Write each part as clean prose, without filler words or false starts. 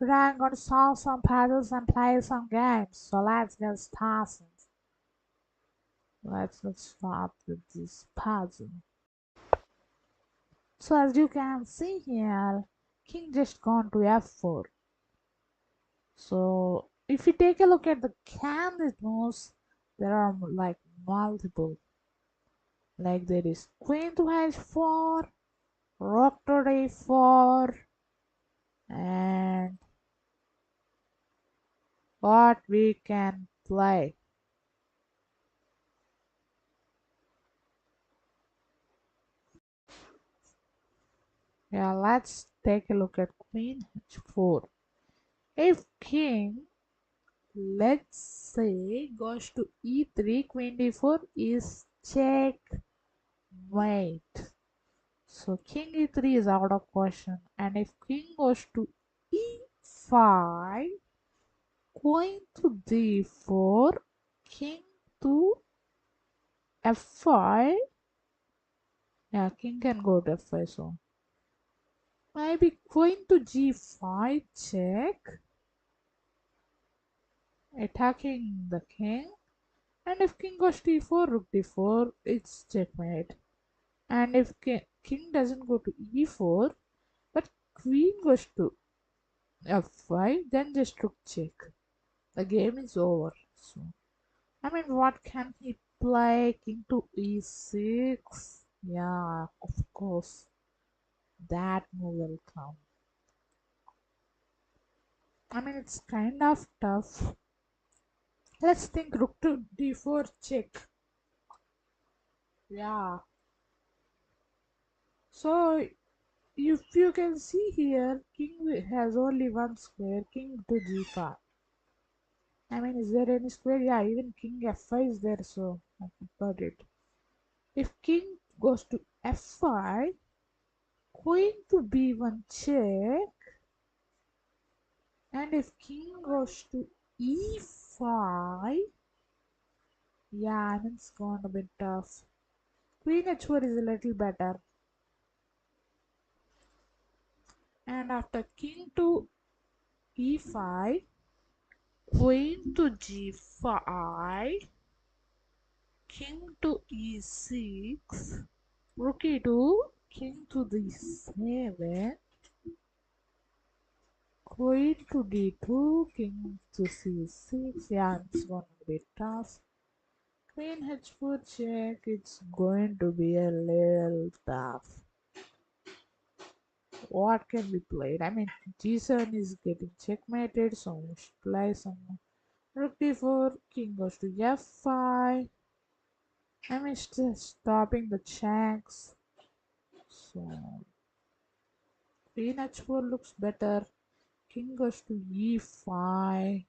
Today I'm going to solve some puzzles and play some games. So let's get started. Let's start with this puzzle. So as you can see here, king just gone to f4. So if you take a look at the candidate moves, there are like multiple. Like there is queen to h4, rook to d4, and what we can play. Yeah, let's take a look at queen h4. If king, let's say, goes to e3, queen d4 is checkmate. So king e3 is out of question. And if king goes to e5, queen to d4, king to f5. Yeah, king can go to f5. So maybe queen to g5 check, attacking the king. And if king goes to e4, rook d4, it's checkmate. And if king doesn't go to e4, but queen goes to f5, then just rook check. The game is over. So, I mean, what can he play? King to e6. Yeah, of course, that move will come. I mean, it's kind of tough. Let's think rook to d4 check. Yeah. So if you can see here, king has only one square, king to g5. I mean, is there any square? Yeah, even king f5 is there, so I got it. If king goes to f5, queen to b1 check, and if king goes to e5, yeah, I mean, it's gone a bit tough. Queen h4 is a little better. And after king to e5, queen to g5, king to e6, rook e2, king to d7, queen to d2, king to c6. Yeah, it's gonna be tough. Queen h4 check, it's going to be a little tough. What can be played? I mean, g7 is getting checkmated, so we should play some rook d4, king goes to f5. I mean, just stopping the checks. So queen h4 looks better. King goes to e5.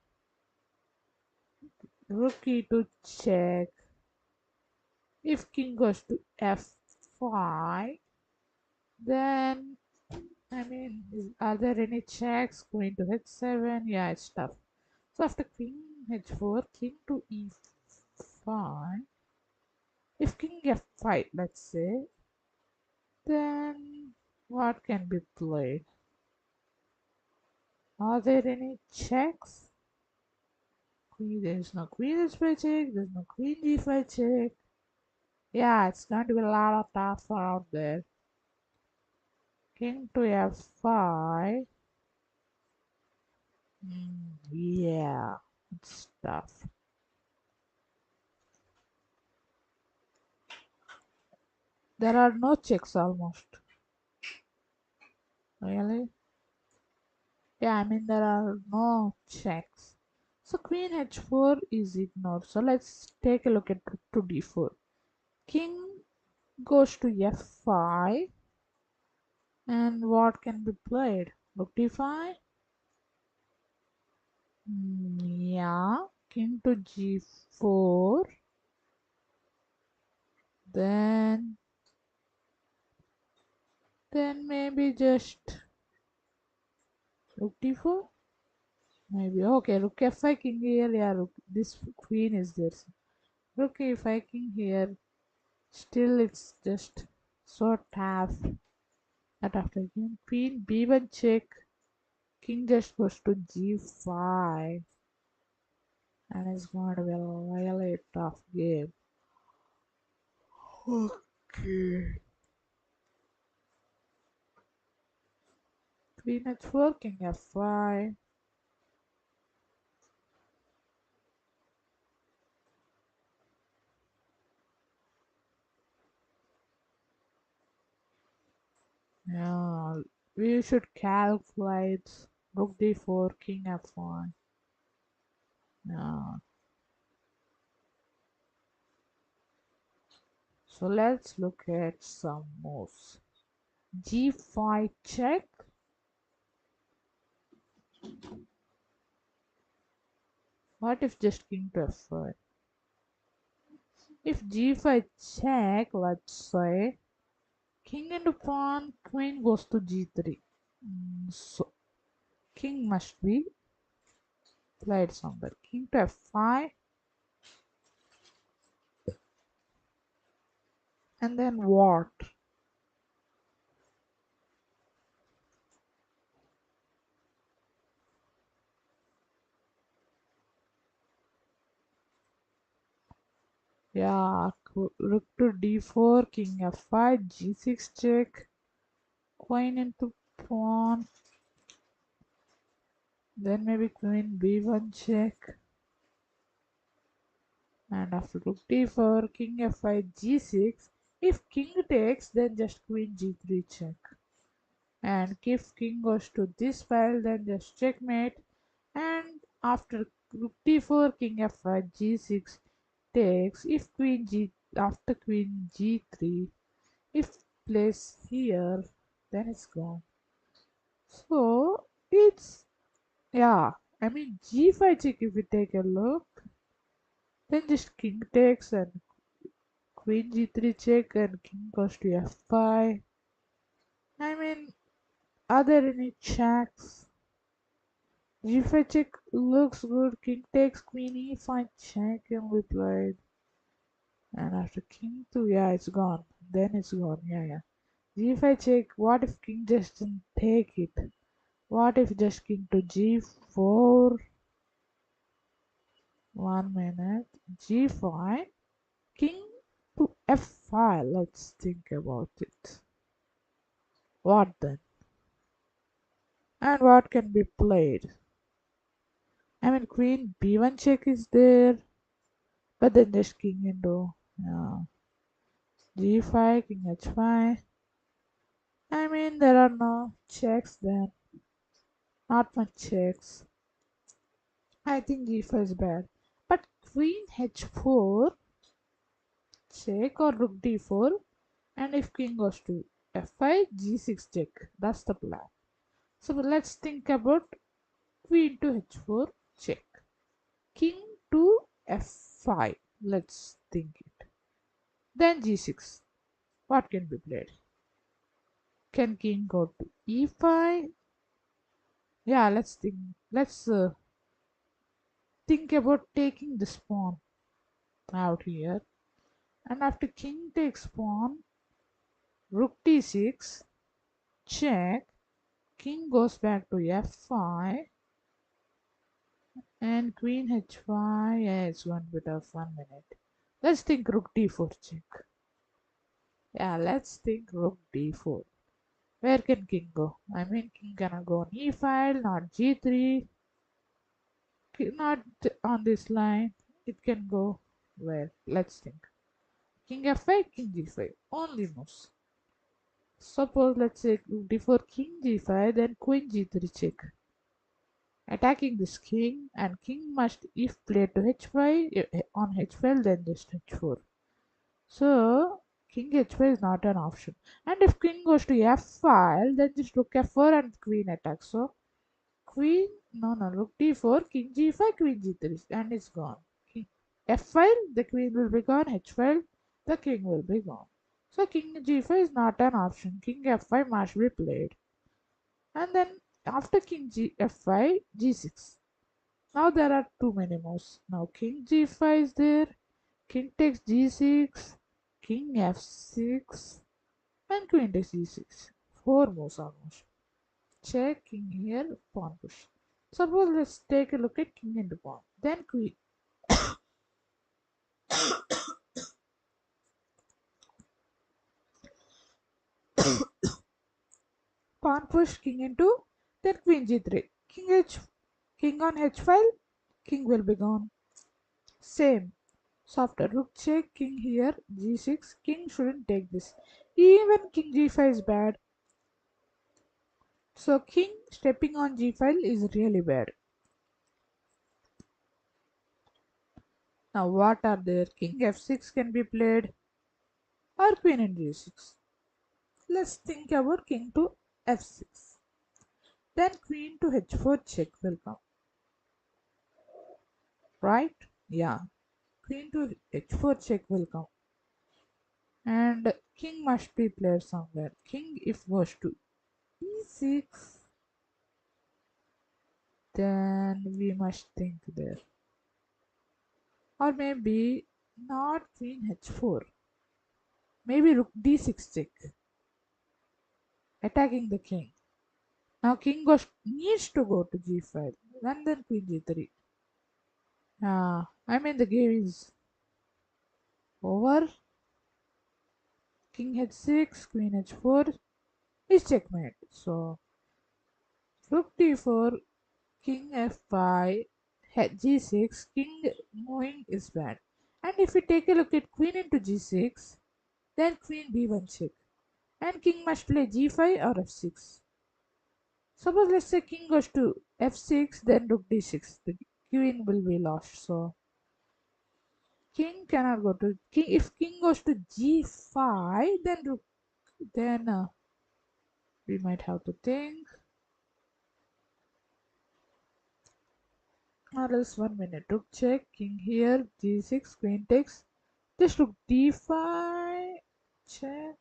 Rook e2 check. If king goes to f5, then I mean, are there any checks? Queen to h7? Yeah, it's tough. So after queen h4, king to e5. If king f5, let's say, then what can be played? Are there any checks? Queen, there's no queen h5 check, there's no queen d5 check. Yeah, it's going to be a lot of tough out there. King to f5. Yeah, it's tough. There are no checks almost. Really? Yeah, I mean, there are no checks. So queen h4 is ignored. So let's take a look at rook to d4. King goes to f5. And what can be played? Rook d5? Yeah. King to g4. Then maybe just rook d4. Maybe okay. Rook f5 king here. Yeah, rook, this queen is there. Rook a5 king here. Still, it's just so tough. That after queen b1 check. King just goes to g5 and it's going to be a really tough game. Okay. Queen h4, king f5. Yeah, we should calculate rook d4, king f1. Yeah. So let's look at some moves. g5 check. What if just king to f5? If g5 check, let's say, king into pawn, queen goes to g3. So king must be played somewhere. King to f5, and then what? Yeah, rook to d4, king f5, g6 check, queen into pawn, then maybe queen b1 check, and after rook d4, king f5, g6. If king takes, then just queen g3 check. And if king goes to this file, then just checkmate. And after rook d4, king f5, g6 takes. If queen g after queen g3, if place here, then it's gone. So it's, yeah, I mean g5 check. If we take a look, then just king takes and queen g3 check and king goes to f5. I mean, are there any checks? G5 check looks good. King takes queen e5 check and we played. And after king 2, yeah, it's gone. Then it's gone. Yeah, yeah. G5 check. What if king just didn't take it? What if just king to g4? 1 minute. G5. King to f5. Let's think about it. What then? And what can be played? I mean, queen b1 check is there. But then just king into, yeah, g5, king h5. I mean, there are no checks then. Not much checks. I think g5 is bad. But queen h4 check or rook d4. And if king goes to f5, g6 check. That's the plan. So let's think about queen to h4 check. King to f5. Let's think it. Then g6. What can be played? Can king go to e5? Yeah, let's think about taking this pawn out here. And after king takes pawn, rook d6, check, king goes back to f5, and queen h5. Yeah, it's one bit of 1 minute. Let's think rook d4 check. Yeah, let's think rook d4. Where can king go? I mean, king cannot go on e5, not g3, not on this line. It can go where? Let's think. King f5, king g5. Only moves. Suppose let's say before king g5, then queen g3 check. Attacking this king, and king must, if played to h5, on h5, then just h4. So king h5 is not an option. And if king goes to f5, then just rook f4 and queen attacks. So queen, no, rook d4, king g5, queen g3, and it's gone. King f5, the queen will be gone. H5, the king will be gone. So king g5 is not an option. King f5 must be played. And then after king f5, g6. Now there are too many moves. Now king g5 is there. King takes g6, king f6, and queen takes g6. Four moves almost. check, king here, pawn push. Suppose let's take a look at king into pawn. Then queen. Pawn push, king into, then queen g3. King on h file, king will be gone. Same. So after rook check, king here, g6, king shouldn't take this. Even king g5 is bad. So king stepping on g5 is really bad. Now what are there? King f6 can be played or queen in g6. Let's think about king to f6. Then queen to h4 check will come. Right? Yeah. Queen to h4 check will come. And king must be played somewhere. King if goes to e6, then we must think there. Or maybe not queen h4. Maybe rook d6 check. Attacking the king. Now king needs to go to g5 and then queen g3. I mean the game is over. King h6, queen h4 is checkmate. So rook d4, king f5, g6, king moving is bad. And if we take a look at queen into g6, then queen b1 check. And king must play g5 or f6. Suppose let's say king goes to f6, then rook d6. The queen will be lost. So king cannot go to king. If king goes to g5, then rook. Then we might have to think. Or else 1 minute. Rook check. King here. g6. Queen takes. Just rook d5. Check.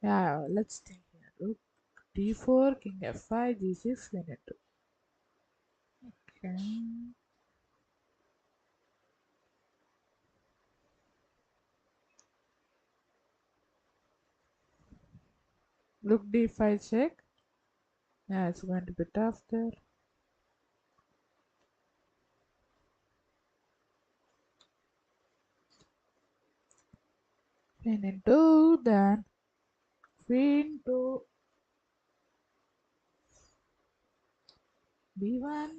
Yeah. Let's think here. Rook d4. King f5. g6. Queen into. Okay. Rook d5 check. Yeah, it's going to be tough there. Queen into, then queen to b1,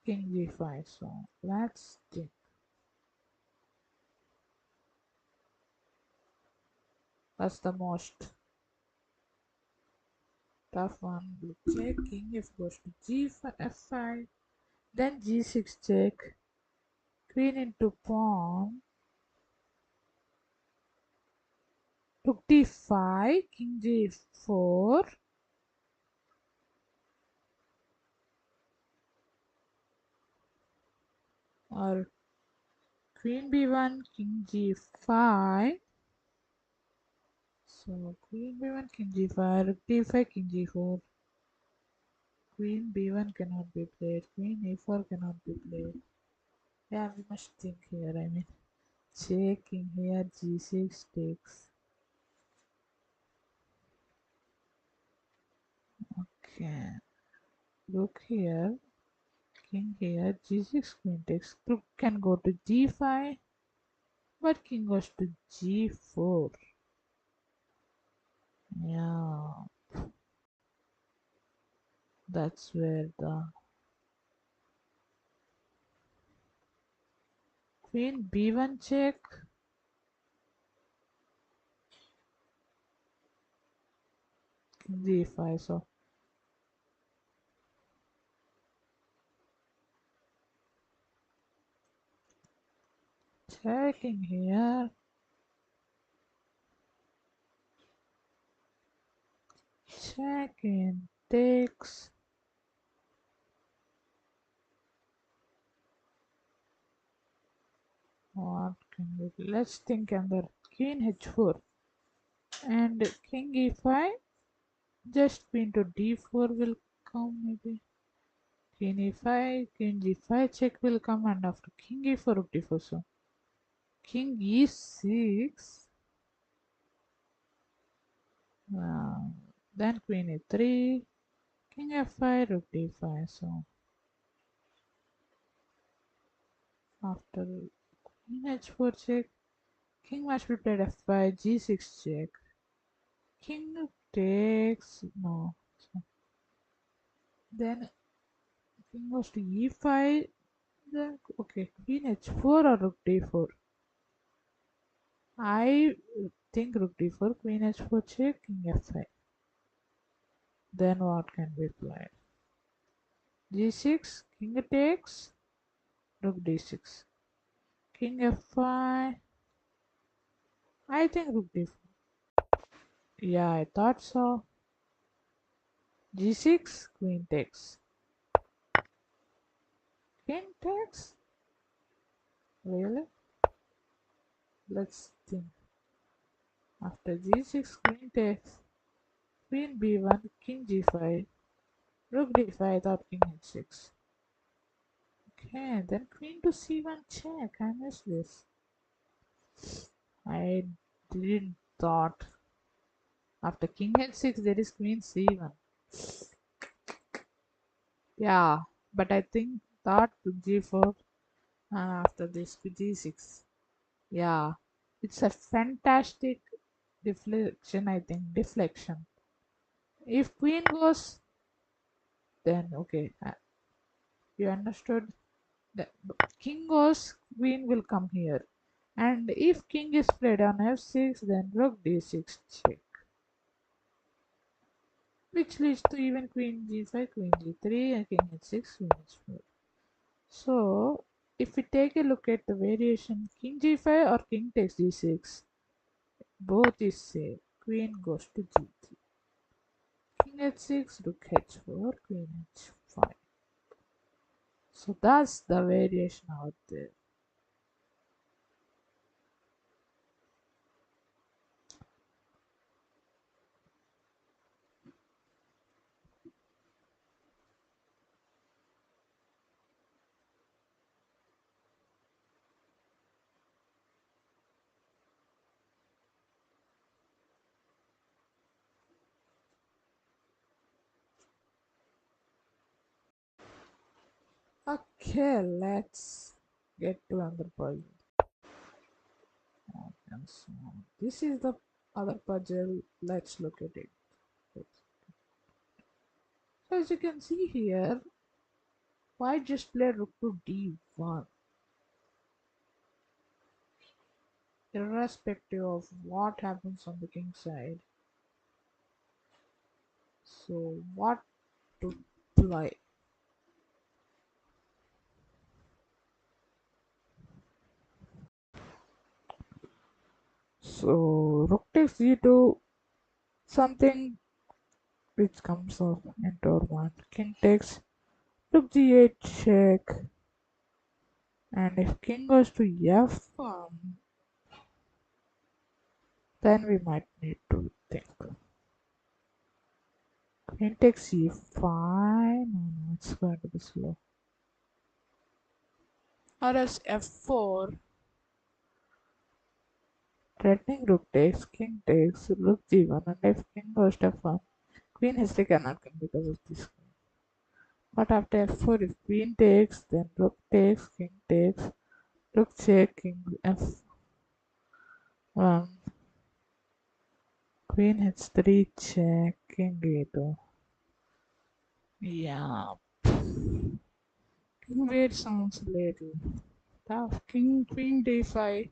king g5. So let's think. That's the most tough one. Rook check, king if goes to g5, f5, then g6 check, queen into pawn, rook d5, king g4, or queen b1, king g5. So queen b1, king g5, rook d5, king g4. Queen b1 cannot be played. Queen a4 cannot be played. Yeah, we must think here. I mean, checking here. g6 takes. Okay. Look here. King here. g6 queen takes. Rook can go to g5, but king goes to g4. Yeah, that's where the queen b1 check. King g5. So checking here. Checking takes. What can we do? Let's think under queen h4 and king e5. Just queen to d4 will come maybe. King e5, king g5 check will come, and after king e4, rook d4. So king e6. Uh, then queen e3, king f5, rook d5. So after queen h4 check, king must be played f5, g6 check. King takes no. So then king goes to e5. Then okay, queen h4 or rook d4. I think rook d4, queen h4 check, king f5. Then what can be played? g6, king takes, rook d6, king f5. I think rook d4. Yeah, I thought so. g6, queen takes, king takes. Really? Let's think. After g6, queen takes, queen b1, king g5, rook d5. I thought king h6. Okay, then queen to c1 check. I missed this. I didn't thought. After king h6, there is queen c1. Yeah, but I think thought to g4 and after this to g6. Yeah, it's a fantastic deflection, I think. Deflection. If queen goes, then okay, you understood. The king goes, queen will come here. And if king is played on f6, then rook d6 check. Which leads to even queen g5, queen g3, and king h6, queen h4. So, if we take a look at the variation king g5 or king takes g6, both is same. Queen goes to g3. King h6, rook h4, queen h5. So that's the variation out there. Okay, let's get to another puzzle. And so this is the other puzzle. Let's look at it. So as you can see here, white just played rook to d1. Irrespective of what happens on the king side. So what to play? So rook takes g2, something which comes up into our mind. King takes rook g8 check, and if king goes to f1, then we might need to think. Queen takes e5. No, it's going to be slow. Or else f4. Threatening rook takes, king takes, rook g1, and if king goes to f1, queen h3 cannot come because of this. But after f4, if queen takes, then rook takes, king takes, rook check, king f1, queen h3 check, king a2. Yeah, king wait sounds little tough. King queen d5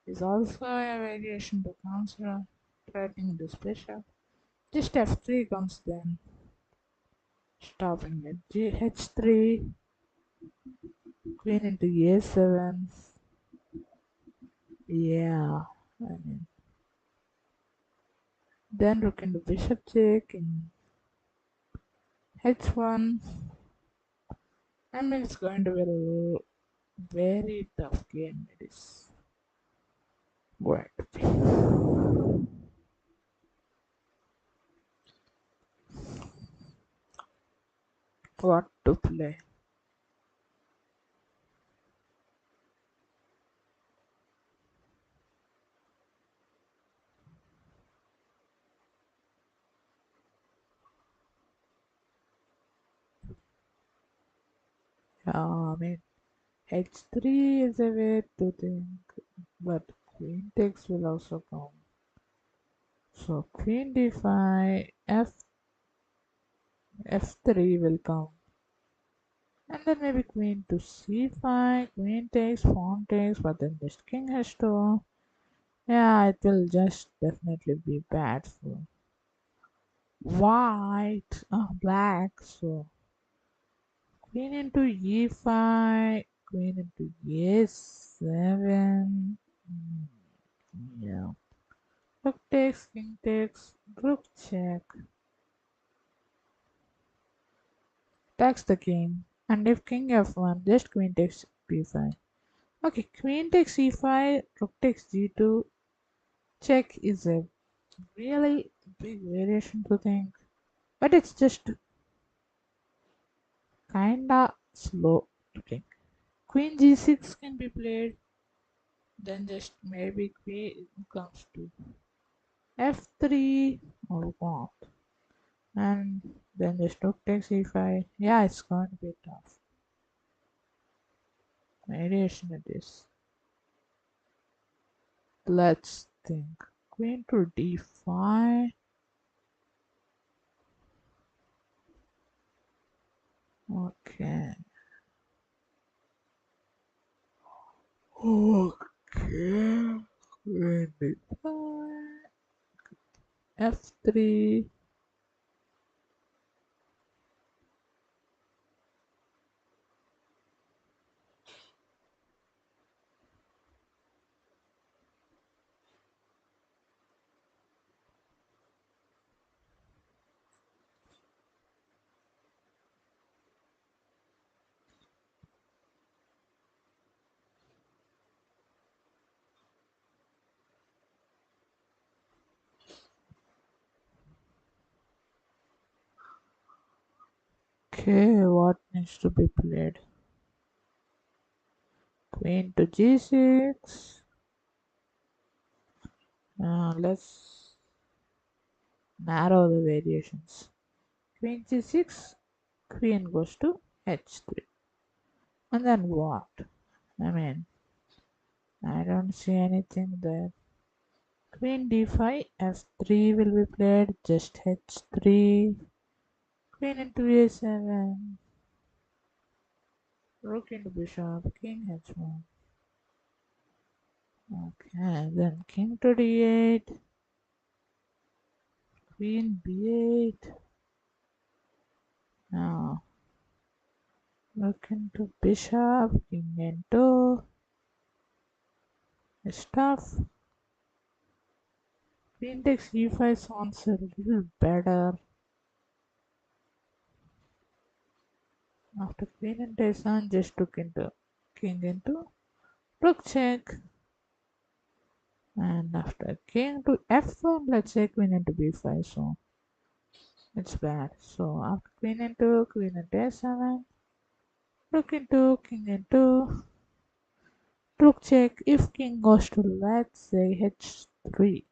is also a variation to consider threatening this bishop. Just f3 comes then, stopping it. H3, queen into a7. Yeah, I mean, then rook into bishop check in h1. I mean, it's going to be a very tough game. It is going to be. What to play? I mean, h3 is a way to think, but queen takes will also come. So queen d5, f3 will come. And then maybe queen to c5, queen takes, pawn takes, but then just king has to. Yeah, it will just definitely be bad for white, black. So queen into e5, queen into e7. Mm, yeah. Rook takes, king takes, rook check. Attacks the king. And if king f1, just queen takes b5. Okay, queen takes e5, rook takes g2. Check is a really big variation to think, but it's just kinda slow to think. Queen g6 can be played, then just maybe queen comes to f3 or what, and then just rook takes e5. Yeah, it's going to be tough. Variation it is. Let's think. Queen to d5. Okay. Okay. Queen d5. f3. Okay, what needs to be played? Queen to g6. Let's narrow the variations. Queen g6, queen goes to h3. And then what? I mean, I don't see anything there. Queen d5, f3 will be played, just h3. Queen into a7. Rook into bishop, king h1. Okay, then king to d8. Queen b8. Now, rook into bishop, king into stuff. Queen takes e5 sounds a little better. After queen into a7, just took into king into rook check. And after king to f1, let's say queen into b5. So it's bad. So after queen into a7, rook into king into rook check. If king goes to, let's say, h3,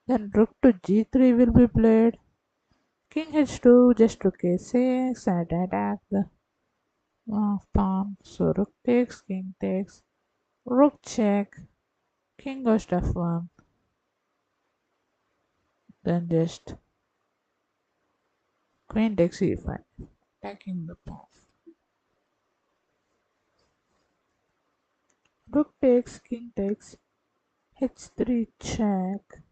then rook to g3 will be played. King h2, just rook a6 and attack the pawn. So rook takes, king takes, rook check, king goes to f1, then just queen takes e5, attacking the pawn. Rook takes, king takes, h3 check,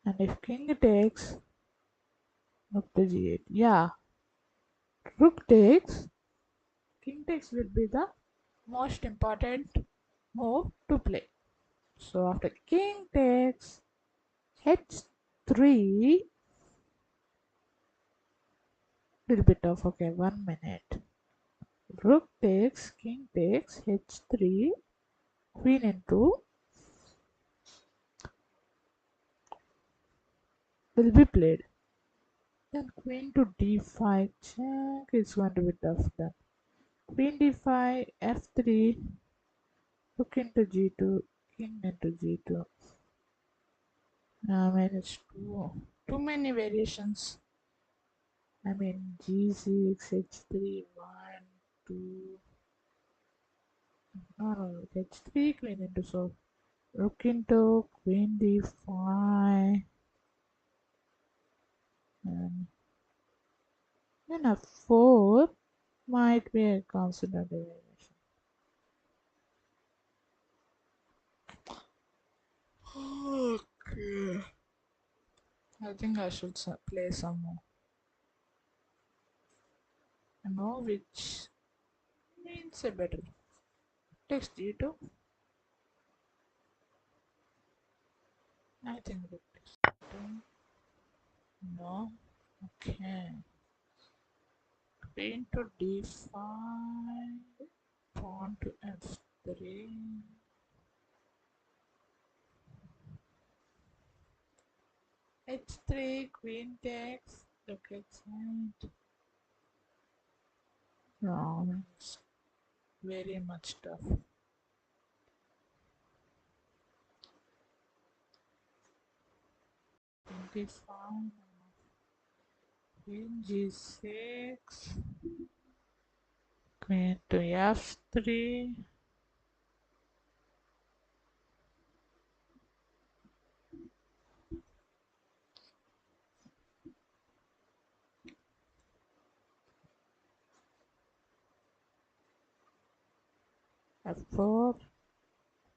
and if king takes, rook to g8. Yeah, rook takes, king takes will be the most important move to play. So after king takes, h3, little bit of okay, 1 minute. Rook takes, king takes, h3, queen into will be played. Then queen to d5 check is going to be tough then. Queen d5, f3, rook into g2, king into g2. I mean it's too many variations. I mean G6, H3, 1, 2. No, no, H3 queen into so rook into queen d5 and then f4 might be a considered elimination. Okay. I think I should play some more. I know which means a better. Text d2. I think rook takes d2. No. Okay. Queen to d5. Pawn to f3. h3. Queen takes. Look at that. Wrong. It's very much tough. d5. Queen g6. Queen to f3. f4.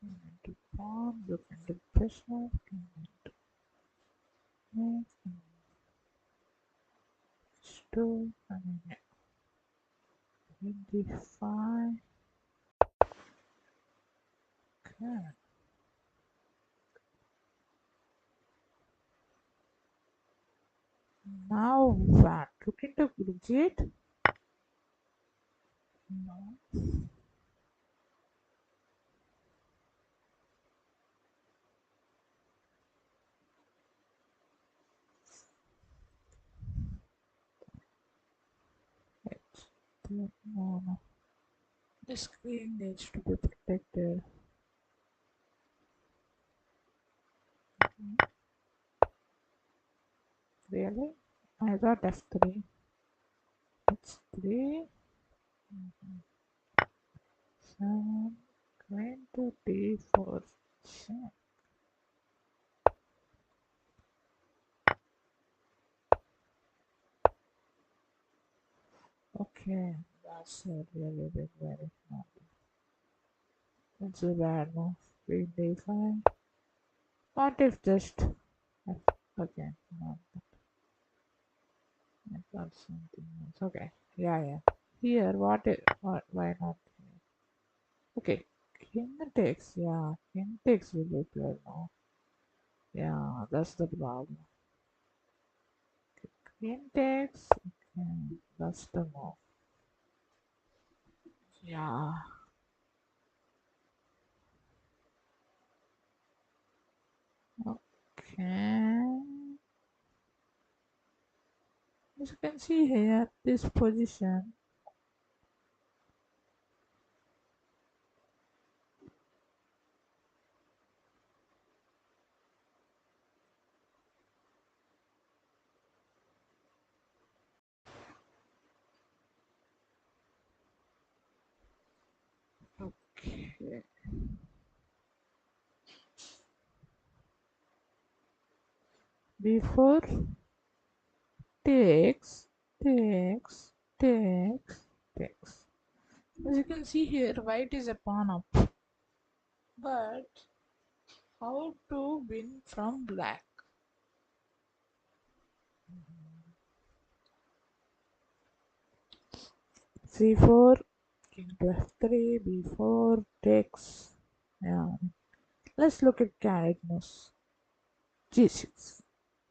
King into pawn. Look into pressure. King into next. h2. And then queen d5. Okay. Now what? Look into rook g8. No. No, no. The screen needs to be protected. Really? I thought f3. It's 3. 7. Queen to d4. Check. Okay, that's a really big very small. That's a bad move. Queen d5. What if just f again? Not that. I thought something else. Okay. Yeah, yeah. Here, what if, what, why not here? Okay. King takes, yeah. King takes will be played now. Yeah, that's the problem. Queen takes, okay. That's the move. Yeah. Okay. As you can see here, this position. Okay. Before takes, takes, takes, takes. As you can see here, white is a pawn up. But how to win from black? c4, king to f3, b4, takes. Yeah. Let's look at candidate moves. g6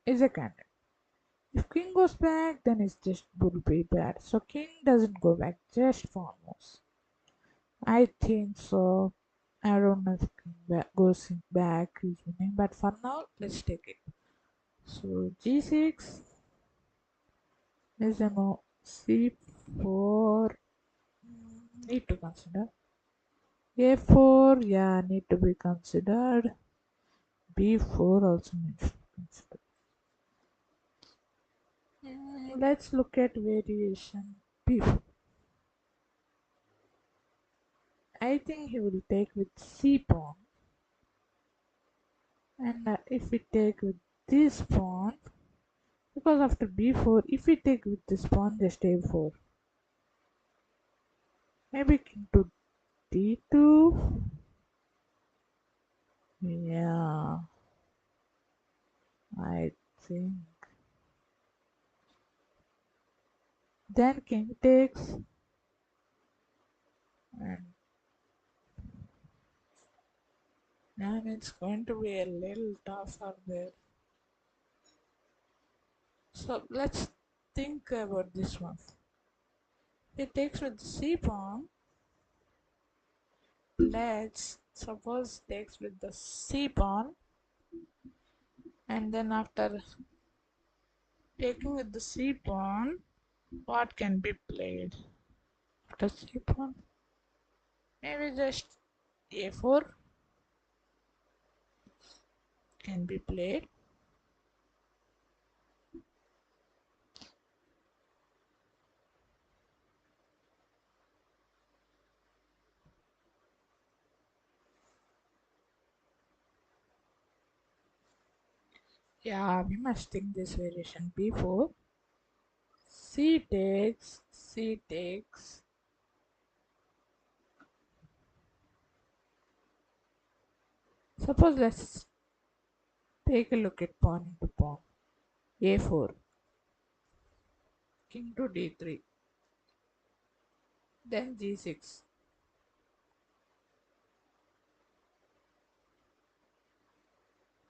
is a candidate. If king goes back, then it's just will be bad. So king doesn't go back, just pawn moves. I think so. I don't know if king goes back is winning, but for now, let's take it. So g6 is a move. c4 need to consider. a4, yeah, need to be considered. b4 also needs to be considered. Let's look at variation before. I think he will take with C pawn, and if we take with this pawn, because after b4, if we take with this pawn, just a4. Maybe king to d2. Yeah, I think. Then king takes, and then it's going to be a little tougher there. So let's think about this one. He takes with c pawn. Let's suppose takes with the c pawn, and then after taking with the c pawn, what can be played after c pawn? Maybe just a4 can be played. Yeah, we must think this variation b4. C takes. Suppose let's take a look at pawn into pawn. A4, king to d3, then g6,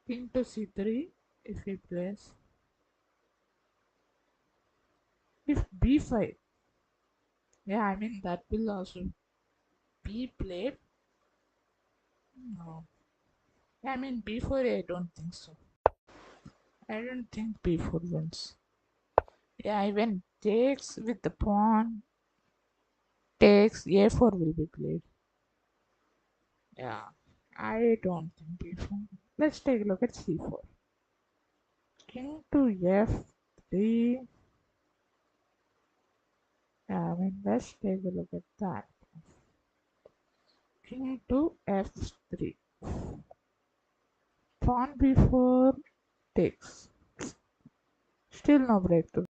king to c3. If he plays, if b5, yeah, I mean that will also be played. No, I mean b4. I don't think so. I don't think b4 wins. Yeah, even takes with the pawn, takes a4 will be played. Yeah, I don't think b4. Let's take a look at c4. King to f3. Yeah, I mean, let's take a look at that. King to f3. Pawn b4 takes. Still no breakthrough.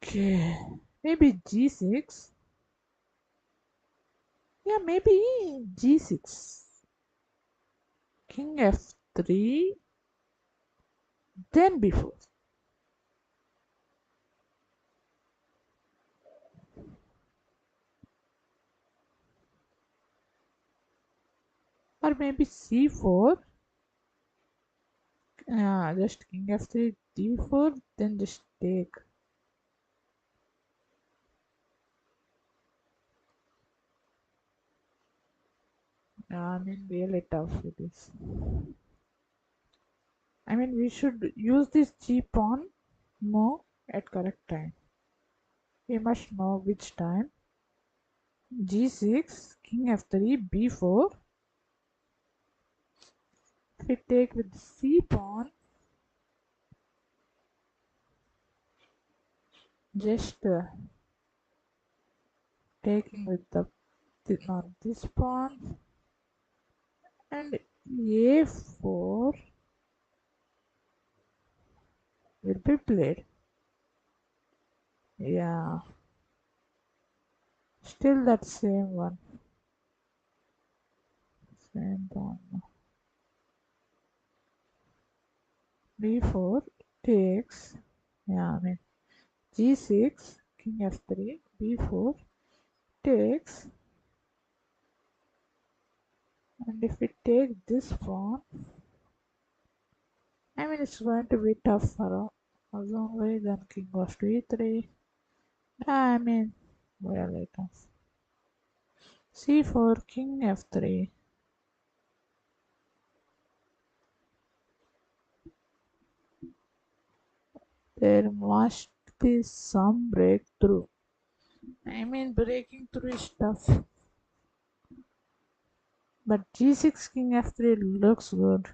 Okay, maybe g6. Yeah, maybe g6. King f3, then b4. Or maybe c4. Just king f3, d4, then just take. I mean, really tough it is. I mean, we should use this g pawn more at correct time. We must know which time. g6, king f3, b4. If we take with c pawn, just taking with the not this pawn, and a4 will be played. Yeah, still that same one. Same pawn. b4 takes. Yeah, I mean g6, king f3, b4 takes, and if we take this pawn, I mean it's going to be tough for us only. Then king goes to e3. I mean really tough. c4, king f3. There must be some breakthrough. I mean breaking through is tough. But g6, king f3 looks good.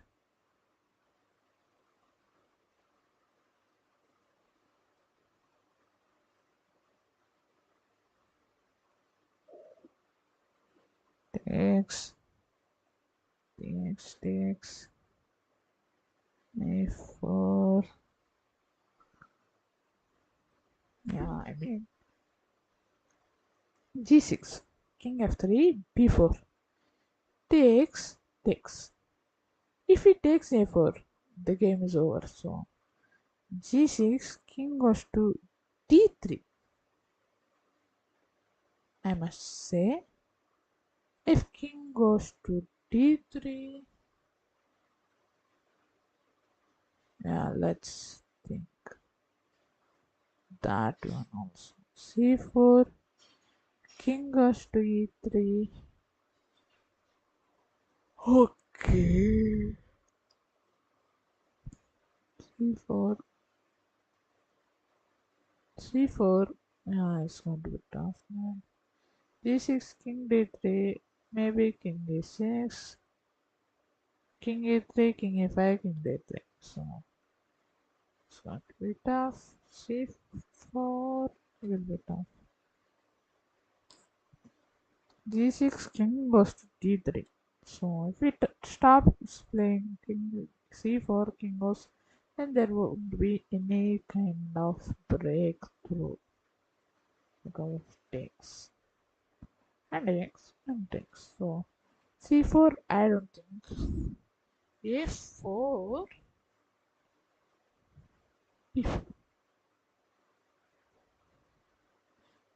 takes, takes, a4. Yeah, I mean g6, king f3, b4, takes. If he takes a4, the game is over. So g6, king goes to d3. I must say, if king goes to d3, yeah, let's think that one also. c4, king goes to e3. Okay. c4, c4. Yeah, it's going to be tough, man. d6, king d3, maybe king d6, king e3, king e5, king d3. So it's going to be tough. c4 will be tough. g6, king goes to d3. So if we stop playing king c4, king goes, then there won't be any kind of breakthrough because of takes and x and takes. So c4, I don't think. a4, if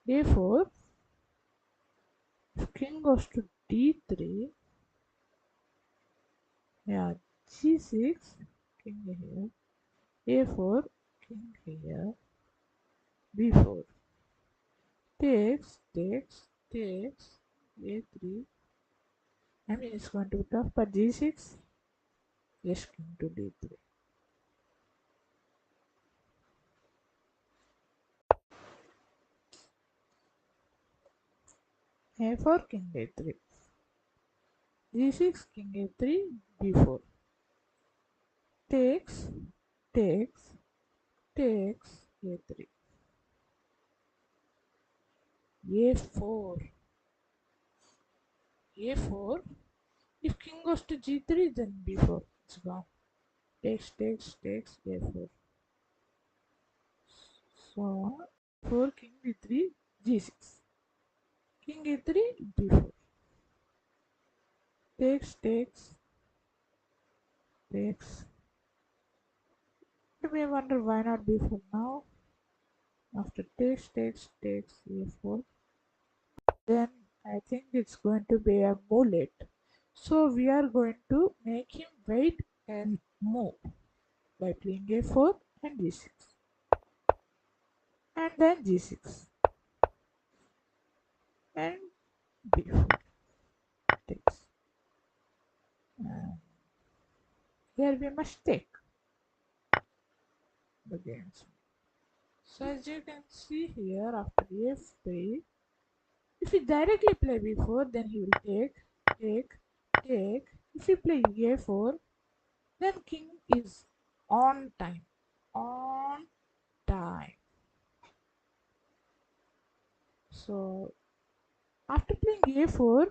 a4, if king goes to d3, yeah, g6, king here, a4, king here, b4. Takes, a3. I mean, it's going to be tough, but g6, yes, king to d3. a4, king a3. g6, king a3, b4. Takes, takes, a3. a4, a4. If king goes to g3, then b4. It's gone. Takes, a4. So, 4, king b3, g6. King a3, b4. Takes. You may wonder why not b4 now. After takes a4. Then I think it's going to be a bullet. So we are going to make him wait and move by playing a4 and g6. And then g6 and b4 takes. And here we must take the games. So as you can see here, after f3, if we directly play b4, then he will take, take. If we play a4, then king is on time. On time. So after playing a4,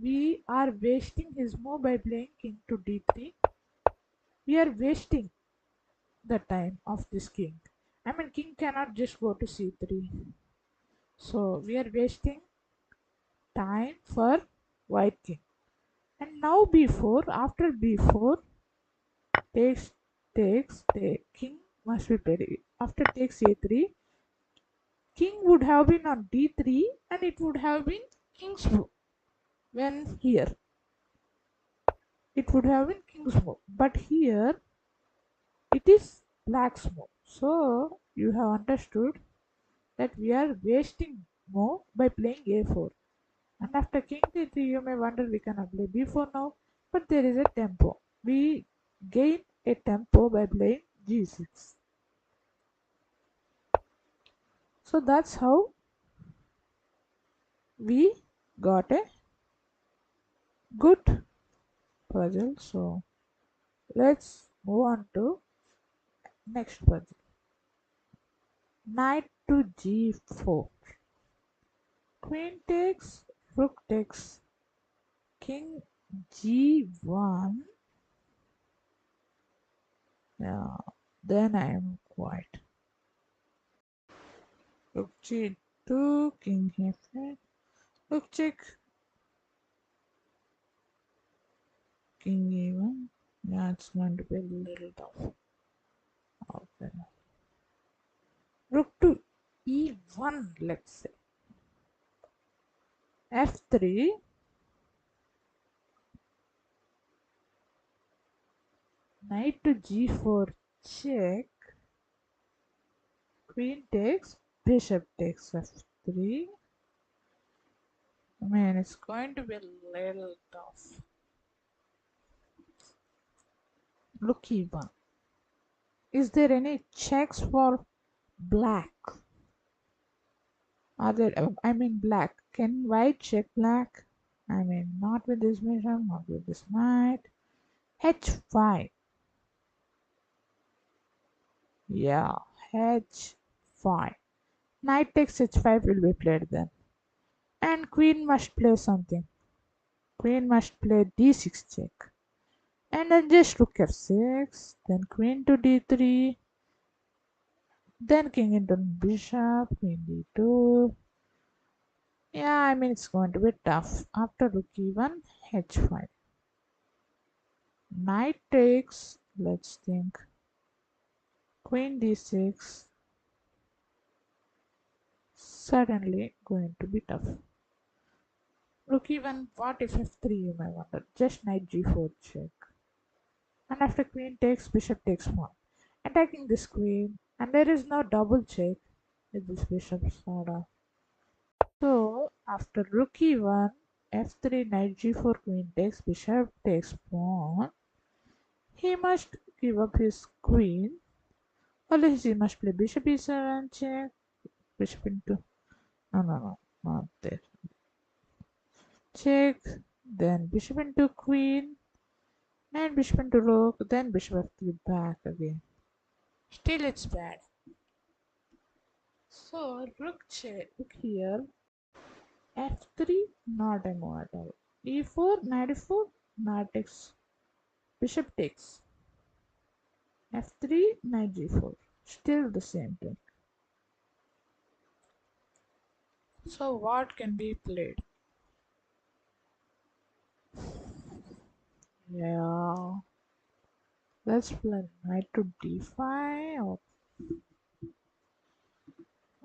we are wasting his move by playing king to d3. We are wasting the time of this king. I mean, king cannot just go to c3. So we are wasting time for white king. And now b4, after b4, takes, take. King must be played. After takes a3, king would have been on d3 and it would have been king's move. When here, it would have been king's move. But here, it is black's move. So you have understood that we are wasting move by playing a4. And after king d3, you may wonder we cannot play b4 now, but there is a tempo. We gain a tempo by playing g6. So that's how we got a good puzzle. So let's move on to next puzzle. Knight to g4. Queen takes, rook takes, king g1. Yeah, then I am quiet. Rook g2, king f8. Rook check, king e1. Yeah, it's going to be a little tough. Okay. Rook to e1, let's say. f3. Knight to g4 check. Queen takes, bishop takes f3. Man, it's going to be a little tough. Rook e1. Is there any checks for black? Are there, I mean black. Can white check black? I mean, not with this bishop, not with this knight. h5. Yeah, h5. Knight takes h5 will be played then. And queen must play something. Queen must play d6 check. And then just rook f6. Then queen to d3. Then king into bishop. Queen d2. Yeah, I mean it's going to be tough. After rook e1, h5. Knight takes, let's think. Queen d6. Suddenly going to be tough. Rook e1, what if f3 you may wonder. Just knight g4 check. And after queen takes, bishop takes pawn. Attacking this queen. And there is no double check with this bishop sorta. So after rook e1, f3, knight g4, queen takes, bishop takes pawn. He must give up his queen. Or else he must play bishop e7 check. Bishop into, no, not there. Check. Then bishop into queen. And bishop into rook. Then bishop f3 back again. Still it's bad. So rook check here. f3 not a move at all. e4 knight e4 knight takes bishop takes f3 knight g4 still the same thing. So what can be played? Yeah, let's play knight to d5 or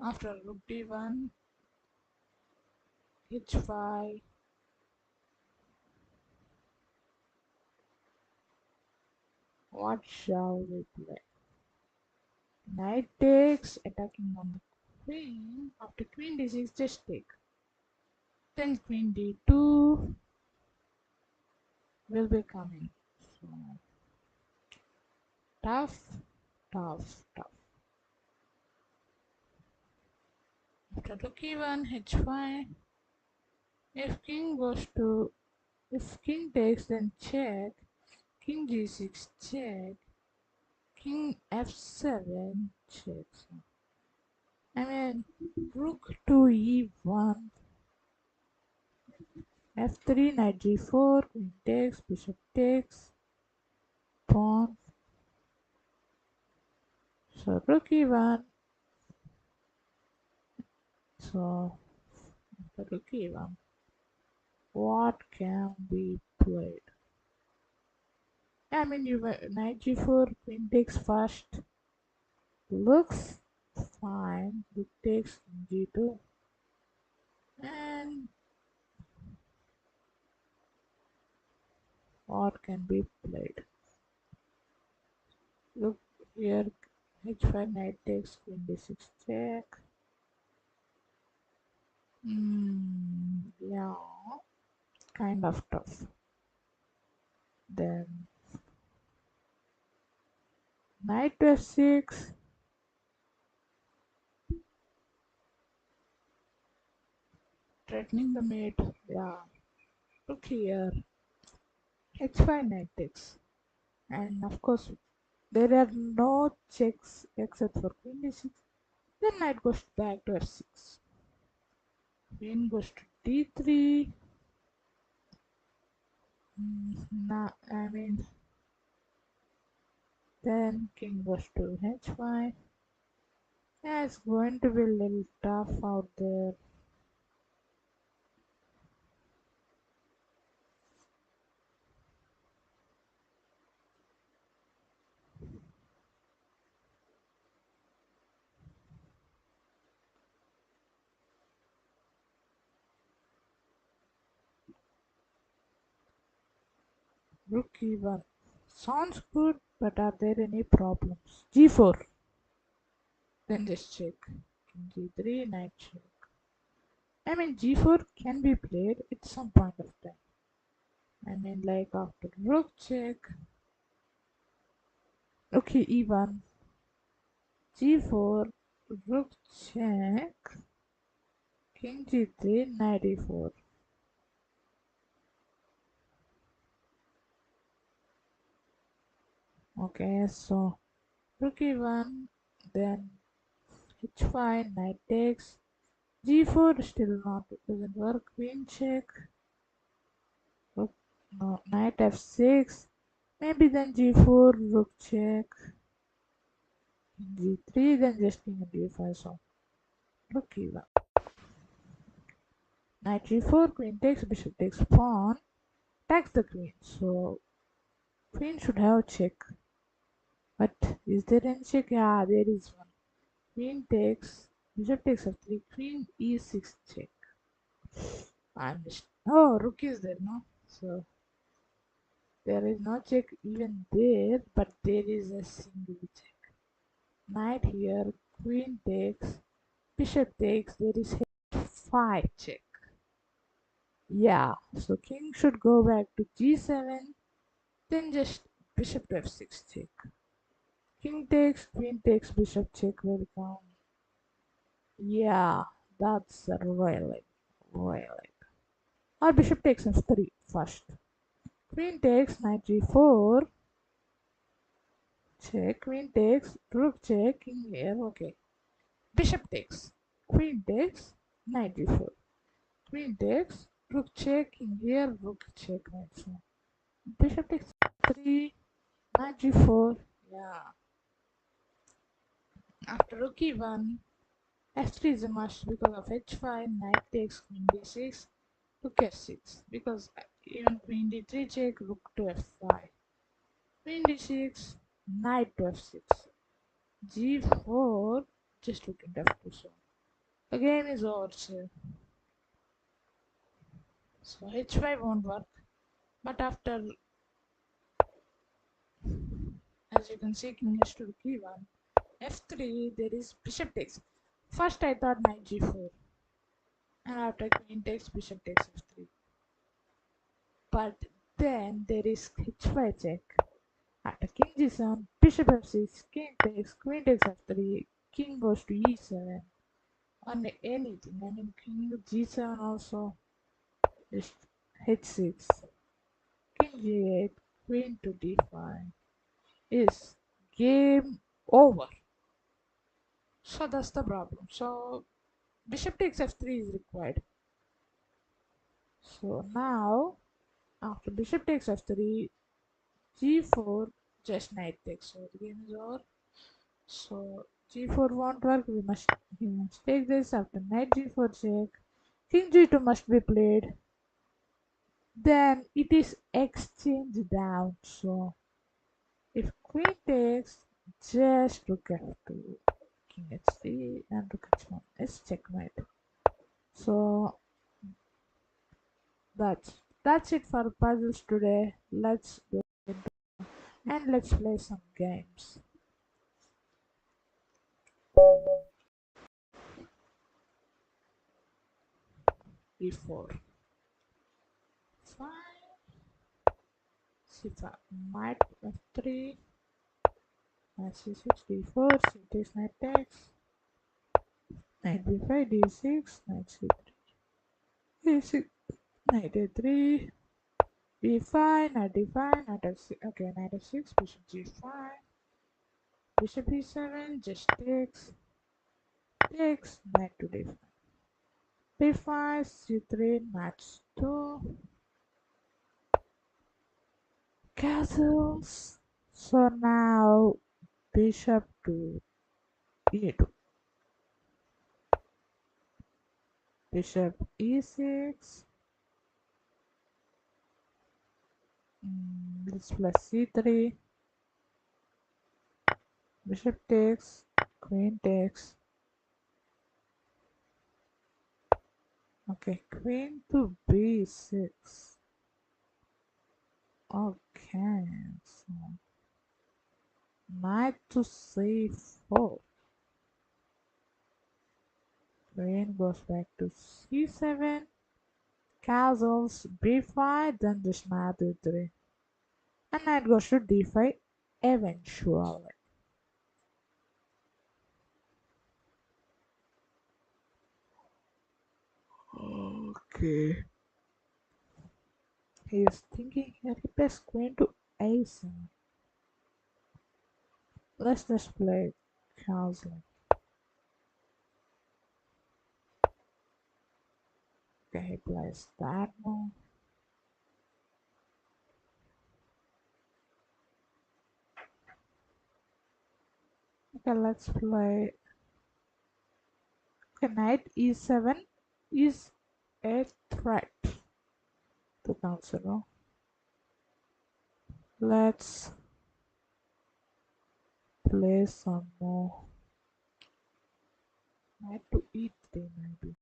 after rook d1 h5. What shall we play? Knight takes attacking on the queen. After queen d6 just take. Then queen d2 will be coming. So tough, tough. After rook e1 h5. If king takes then check. King g6 check. King f7 checks. I mean rook to e1. f3 knight g4 queen takes bishop takes pawn. So rook e1. So after rook e1, what can be played? I mean you knight g4 queen takes first. Looks fine. Rook takes g2 and what can be played? Look here, h5 knight takes queen d6 check. Yeah, kind of tough. Then knight to f6. Threatening the mate. Yeah, look here, h5 knight takes. And of course, there are no checks except for queen d6. Then knight goes back to f6. Queen goes to d3. Nah, I mean, then king goes to h5. Yeah, it's going to be a little tough out there. Rook e1. Sounds good, but are there any problems? g4. Then just check. King g3, knight check. I mean, g4 can be played at some point of time. I mean, like after rook check. Okay, e1. g4, rook check. King g3, knight e4. Okay, so rook e1, then h5, knight takes. g4 still not doesn't work. Queen check. Rook, no, knight f6. Maybe then g4, rook check. g3, then just king and d5. So rook e1. Knight g4, queen takes, bishop takes pawn. Attacks the queen. So queen should have check. But is there any check? Yeah, there is one. Queen takes, bishop takes f3, queen e6 check. I missed. Oh, rook is there, no? So there is no check even there, but there is a single check. Knight here, queen takes, bishop takes, there is h5 check. Yeah, so king should go back to g7, then just bishop to f6 check. King takes, queen takes, bishop check will come. Yeah, that's royal. Or bishop takes f3 first. Queen takes, knight g4, check, queen takes, rook check, king here, okay. Bishop takes, queen takes, knight g4. Queen takes, rook check, king here, rook check, knight. So bishop takes 3, knight g4, yeah. After rook e1, f3 is a must because of h5, knight takes, queen d6, rook f6. Because even queen d3 check, rook to f5. Queen d6, knight to f6. g4, just rook into f2. So the game is over, so h5 won't work. But after, as you can see, king is to rook e1, f3, there is bishop takes. First I thought knight g4, and after queen takes, bishop takes f3. But then there is h5 check. After king g7, bishop f6, king takes, queen takes f3, king goes to e7. On anything, I mean king g7 also, just h6, king g8, queen to d5 is game over. So that's the problem. So bishop takes f3 is required. So now after bishop takes f3, g4, just knight takes. So the game is over. So g4 won't work. He must take this. After knight g4 check, king g2 must be played. Then it is exchange down. So if queen takes, just rook f2, king h3, and rook h1. It's checkmate. So that's it for puzzles today. Let's go and let's play some games. E4, 5, c5, knight f3, knight c6, d4, c takes, knight takes, knight b5, d6, knight c3, d6, knight a3, b5, knight d5, knight f6, okay, knight f6, bishop g5, bishop e7, just takes, knight to d5, b5, c3, knight 2, castles. So now bishop to e2, bishop e6, this plus c3, bishop takes, queen takes. Okay, queen to b6. Okay, so knight to c4. Queen goes back to c7. Castles b5, then just knight e3. And knight goes to d5 eventually. Okay. He is thinking here he plays queen to a7. Let's just play castle. Okay, he plays that one. Okay, let's play. Okay, knight e7 is a threat to consider. Let's play some more. Knight to e3 maybe.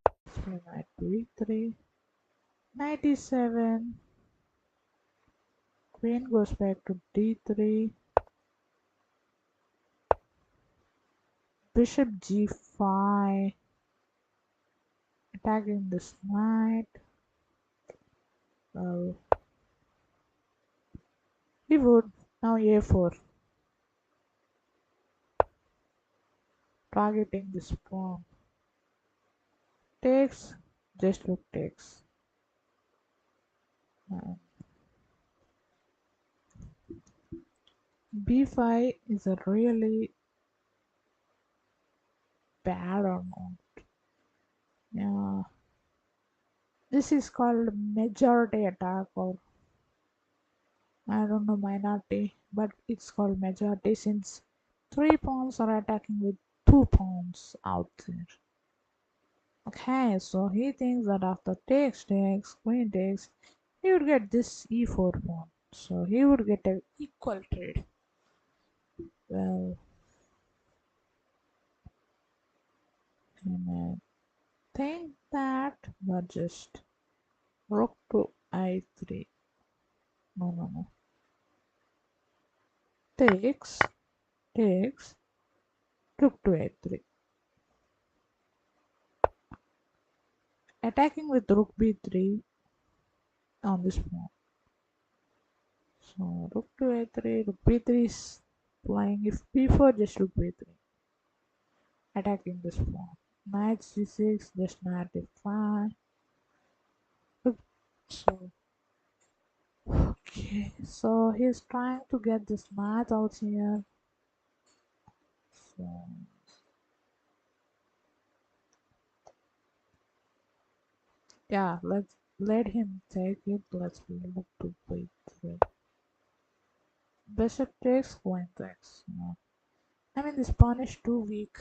Let's play knight to e3. Knight e7. Queen goes back to d3. Bishop g5. Attacking this knight. Well, he would. Now a4. Targeting this pawn. Takes. Just rook takes. And b5 is a really bad or not. Yeah. This is called majority attack, or I don't know, minority, but it's called majority since three pawns are attacking with two pawns out there. Okay, so he thinks that after takes, queen takes, he would get this e4 pawn. So he would get an equal trade. Well, and I think that, but just rook to i3. No, no, no. Takes, takes, rook to a3. Attacking with rook b3 on this pawn. So rook to a3, rook b3 is playing. If b4, just rook b3. Attacking this pawn. Knight c6, just knight f5. So okay, so he's trying to get this knight out here. So yeah, let's let him take it. Let's look to b3. Bishop takes, queen takes. No. I mean, this pawn is too weak,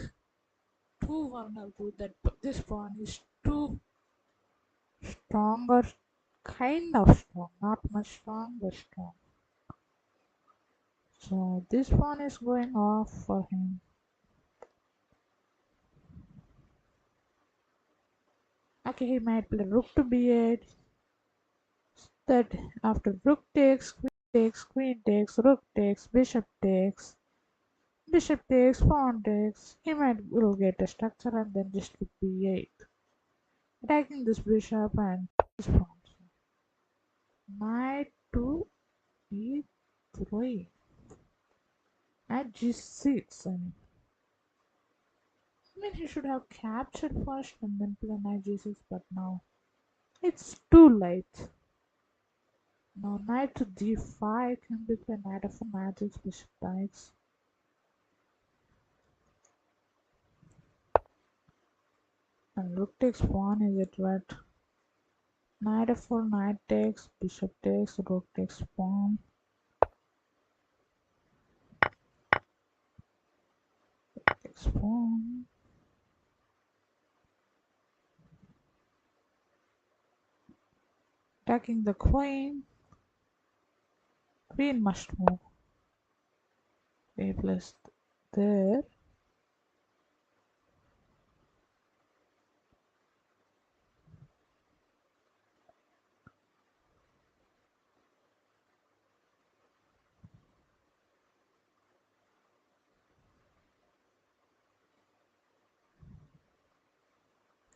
too vulnerable. That this pawn is too strong, or kind of strong, not much strong, but strong. So this pawn is going off for him. Okay, he might play rook to b8. That after rook takes, queen takes, rook takes, bishop takes, pawn takes. He might will get a structure and then just rook b8. Attacking this bishop and this pawn. Knight to e3. At g6. I mean, he should have captured first and then play knight g6, but now it's too late. Now knight to d5 can be played, knight of magic, bishop takes. And rook takes pawn is a threat. Knight f4, knight takes, bishop takes, rook takes pawn. Takes pawn. Attacking the queen. Queen must move. A plus there.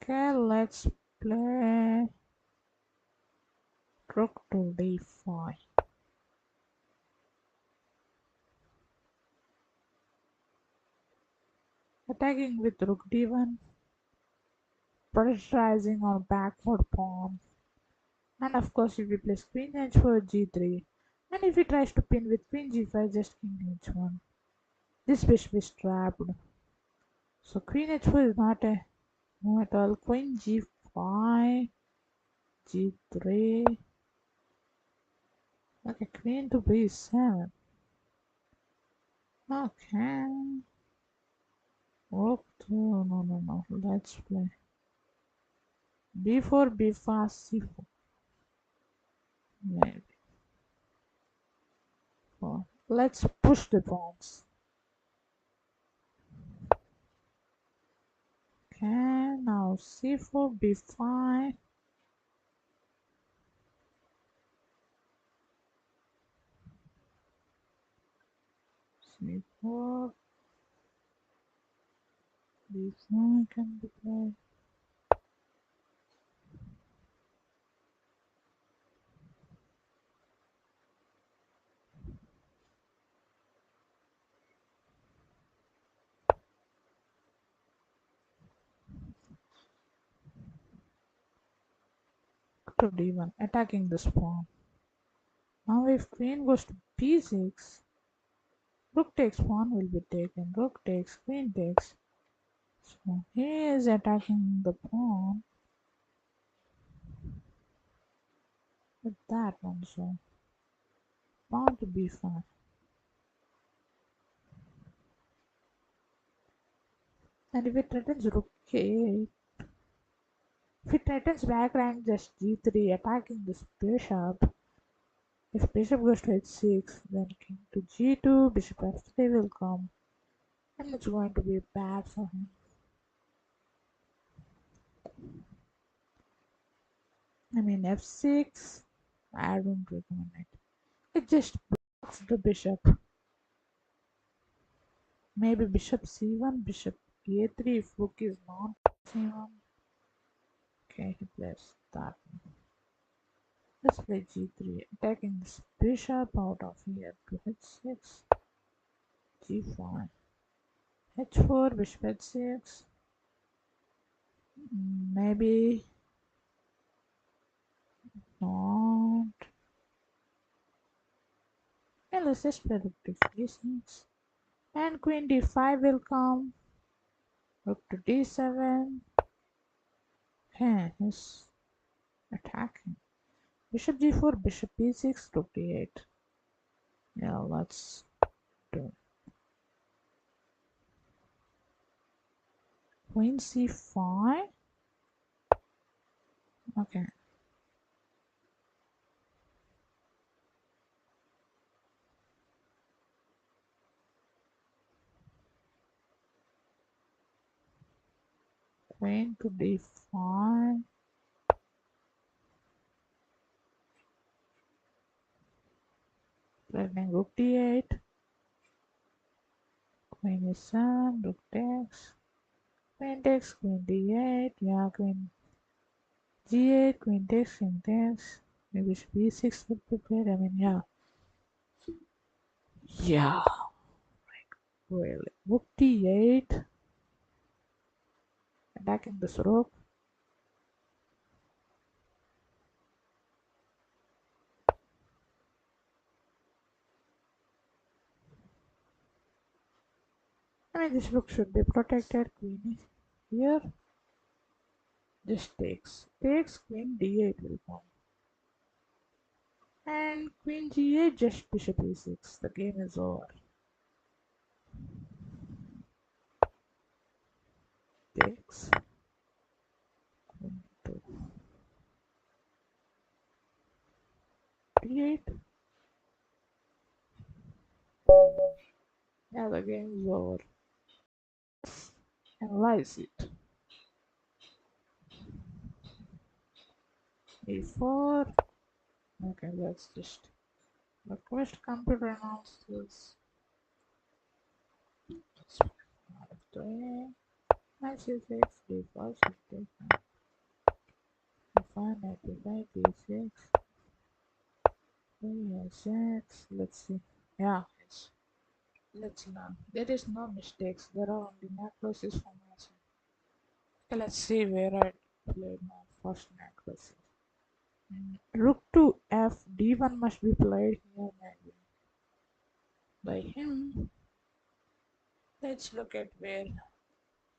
Okay, let's play rook to d5. Attacking with rook d1, pressurizing on backward pawn. And of course, if we place queen h4, g3. And if he tries to pin with queen g5, just king h1. This bishop is trapped. So queen h4 is not a move at all. Queen g5, g3. Okay, queen to b7. Okay. Rook to no. Let's play b4, b5, c4. Maybe. Oh, let's push the pawns. Okay, now c4, b5. C4, b5 can be played. To d1, attacking this pawn. Now if queen goes to b6, rook takes pawn will be taken. Rook takes, queen takes. So he is attacking the pawn with that one. So pawn to b5. And if it threatens rook k8, if it threatens back rank just g3, attacking this bishop. If bishop goes to h6, then king to g2, bishop f3 will come. And it's going to be bad for him. I mean f6, I don't recommend it. It just blocks the bishop. Maybe bishop c1, bishop a3 if rook is not c1. Okay, he plays that. Let's play g3, attacking this bishop out of here to h6, g5, h4, bishop h6. Maybe not. Okay, let's just play rook to d6. And queen d5 will come. Rook to d7. Okay, he's attacking. Bishop g4, bishop b6, rook d8. Yeah, let's do queen c5. Okay. Queen to d5. Threatening rook d8. Queen e7, rook takes. Queen takes, queen d8. Yeah, queen g8, queen takes, king takes. Maybe bishop b6 would be played. I mean, yeah. Yeah, really. Rook d8. Attacking this rook. I mean, this rook should be protected. Queen is here. Just takes queen d8 will come. And queen g8, just bishop e6. The game is over. Takes queen to d8. Yeah, the game is over. Analyze it. e4. Okay, let's just request computer analysis. Knight c6, d4, d5, knight d5, d6, d6. Let's see. Yeah, let's learn. There is no mistakes. There are only necklaces for myself. Okay, let's see where I played my first necklaces. Rook to f, d1 must be played here maybe by him. Let's look at where.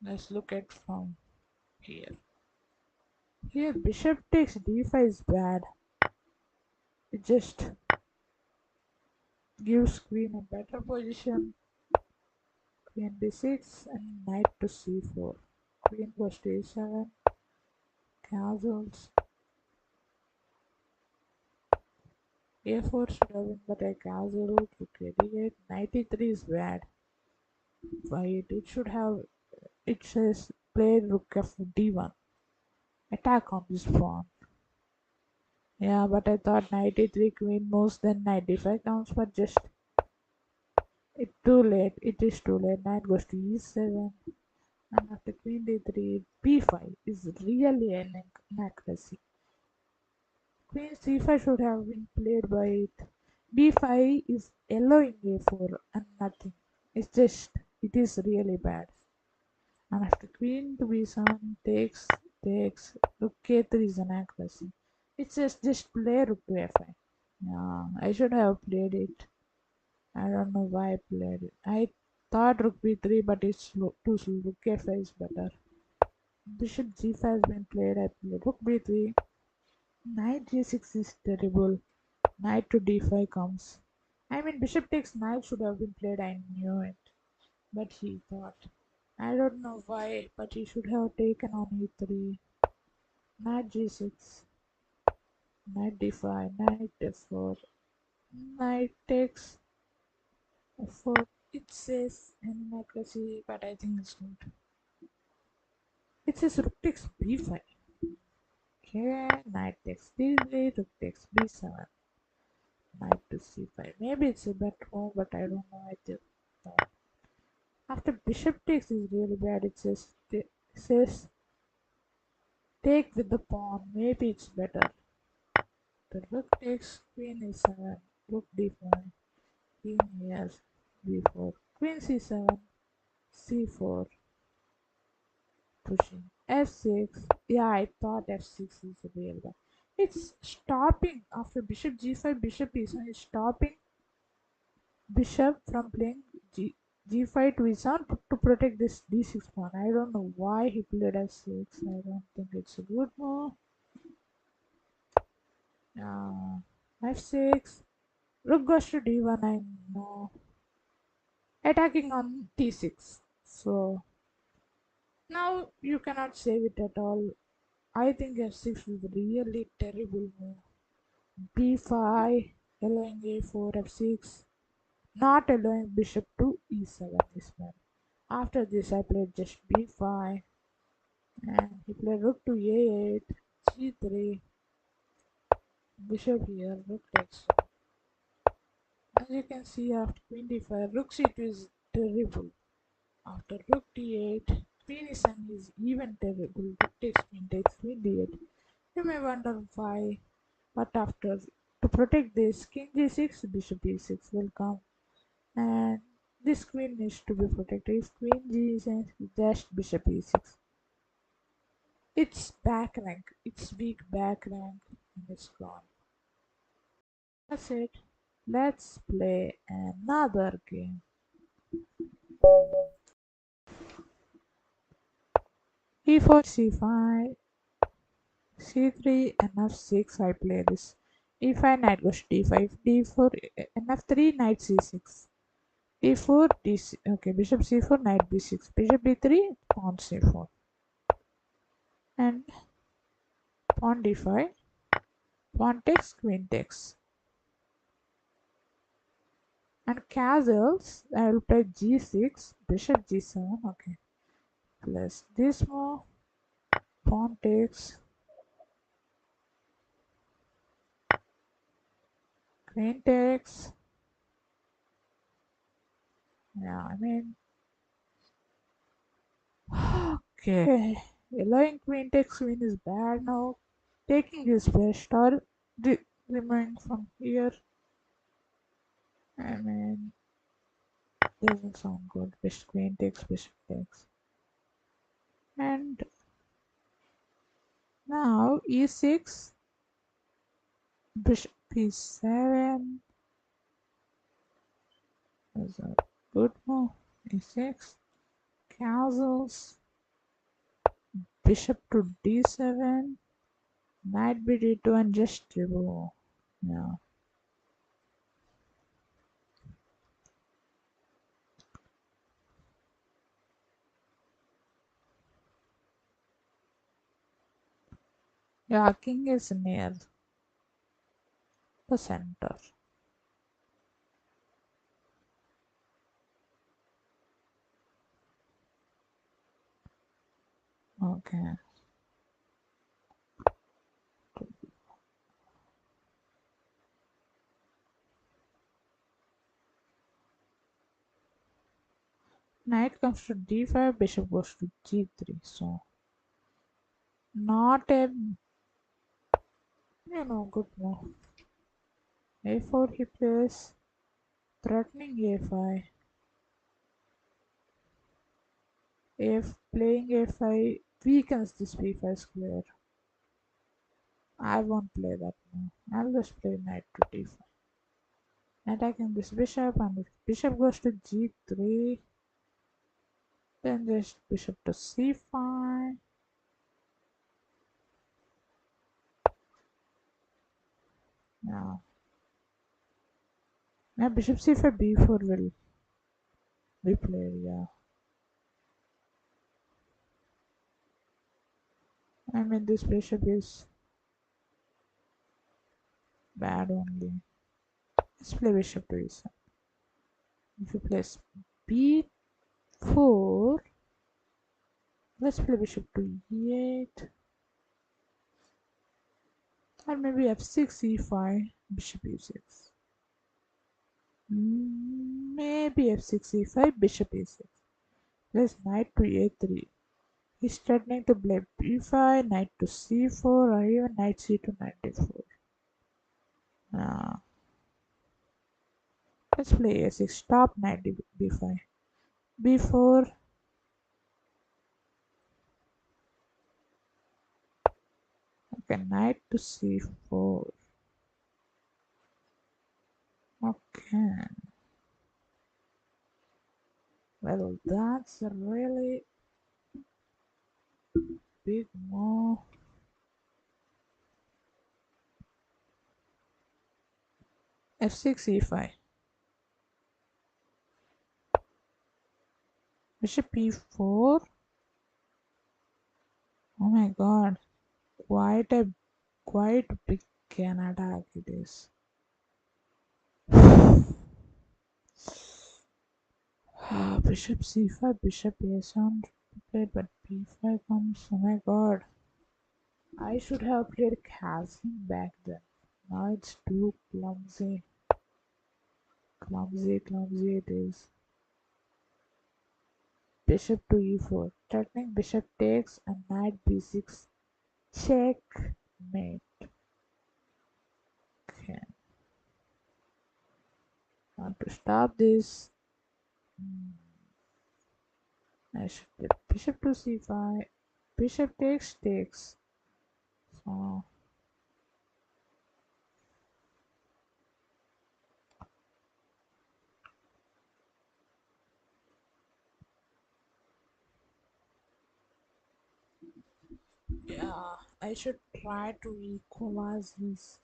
Let's look at from here. Here, bishop takes d5 is bad. It just gives queen a better position. Queen d6 and knight to c4. Queen goes to a7. Castles. a4 should have been, but I castle. Rook a8. Knight e3 is bad. White. It should have. It says play rook f d1. Attack on this pawn. Yeah, but I thought knight e3 queen moves, then knight d5 comes, but just it's too late. It is too late. Knight goes to e7. And after queen d3, b5 is really an inaccuracy. Queen c5 should have been played by it. b5 is allowing a4 and nothing. It's just, it is really bad. And after queen to b7 takes, rook a3 is an accuracy. It's just play rook to f5. Yeah, I should have played it. I don't know why I played it. I thought rook b3, but it's too slow. Rook f5 is better. Bishop g5 has been played. I played rook b3. Knight g6 is terrible. Knight to d5 comes. I mean, bishop takes knight should have been played. I knew it. But he thought. I don't know why, but he should have taken on e3. Knight g6. Knight d5. Knight f4. Knight takes f4. It says inaccuracy, but I think it's good. It says rook takes b5. Okay, knight takes d3, rook takes b7. Knight to c5. Maybe it's a better move, but I don't know. I just no. After bishop takes is really bad. It says take with the pawn. Maybe it's better. The rook takes queen e7, rook d5, queen here, b4, queen c7, c4, pushing f6. Yeah, I thought f6 is a real bad. It's stopping after bishop g5, bishop e7. It's stopping bishop from playing g5 to e7 to protect this d6 pawn. I don't know why he played f6. I don't think it's a good move. F6. Rook goes to d1. I know. Attacking on d6. So now you cannot save it at all. I think f6 is really terrible move. b5 allowing a4 f6. Not allowing bishop to e7 this man. After this I played just b5 and he played rook to a8, g3, bishop here, rook takes. As you can see after queen d5, rook c2 is terrible. After rook d8, queen e7 is even terrible. Rook takes queen d8. You may wonder why, but after to protect this, king g6, bishop e6 will come and this queen needs to be protected. If queen g6, just bishop e6. It's back rank. It's weak back rank and it's gone. That's it. Let's play another game. e4 c5. c3, nf6, I play this. e5, knight goes to d5, d4, nf3, knight c6, d4, d6, okay, bishop c4, knight b6, bishop d3, pawn c4, and pawn d5, pawn takes, queen takes. And castles, I will play g6, bishop g7, okay, plus this move, pawn takes, queen takes. Yeah, I mean, okay, allowing queen takes queen is bad now. Taking is best, or remaining from here. I mean, doesn't sound good. Bishop queen takes, bishop takes. And now e6, bishop p7 is a good move. e6, castles, bishop to d7, knight b d2, and just dribble. Yeah. Yeah, king is near the center. Okay. Knight comes to d5, bishop goes to g3. So, not a, good move. a4 he plays, threatening a5. If playing a5 weakens this b5 square, I won't play that move. I'll just play knight to d5. Attacking this bishop, and if bishop goes to g3, then just bishop to c5. Now, bishop c5 b4 will be played, yeah. I mean, this bishop is bad only. Let's play bishop to e7. If you place b4, let's play bishop to e8. Or maybe f6, e5, bishop e6. Maybe f6, e5, bishop e6. Let's knight to a3. He's threatening to play b5, knight to c4, or even knight c2, knight d4. Uh, let's play a6, stop knight b5. b4, okay, knight to c4. Okay. Well, that's a really big move. f6, e5. Bishop e4. Oh my god. Quite big can attack it is. Bishop c5, bishop a7 played, but b5 comes. Oh my god. I should have played castling back then. Now it's too clumsy. Clumsy it is. Bishop to e4. Threatening bishop takes and knight b6. Checkmate. Okay. Now to stop this, I should play bishop to c5. Bishop takes. So yeah. I should try to equalize this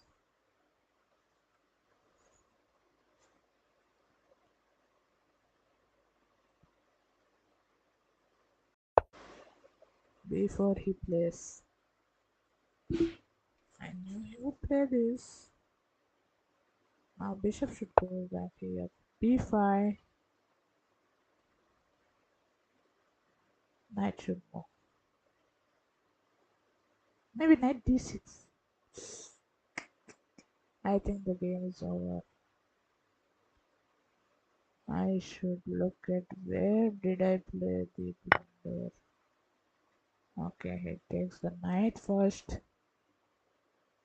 before he plays. I knew he would play this. Now bishop should go back here. b5. Knight should move. Maybe knight d6. I think the game is over. I should look at where did I play the blunder. Okay, he takes the knight first.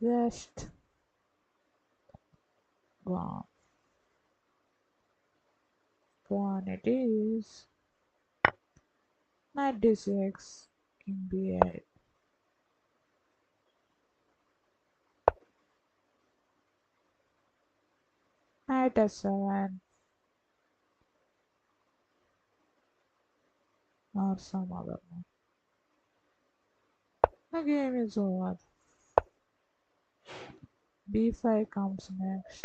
Just gone. Gone it is. Knight d6. King b8. Knight f7. Or some other one. The game is over. b5 comes next.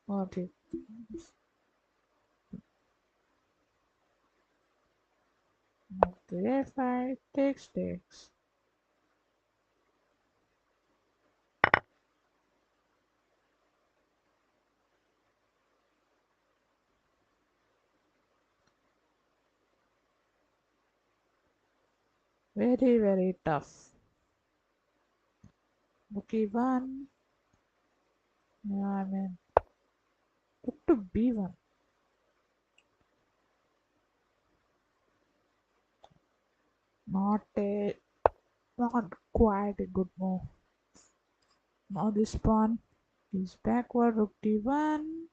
What it? Not the a5 takes. Very very tough. Rook e1. Yeah, I mean rook to b1. Not a not quite a good move. Now this pawn is backward. Rook d1.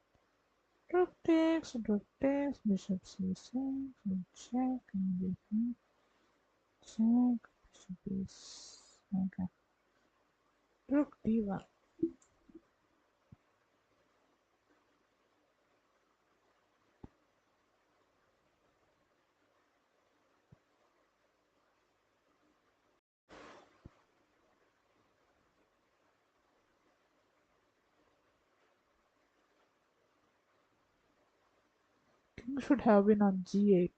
Rook takes, bishop c6, and check, and check, bishop is okay. Rook d1. King should have been on g8.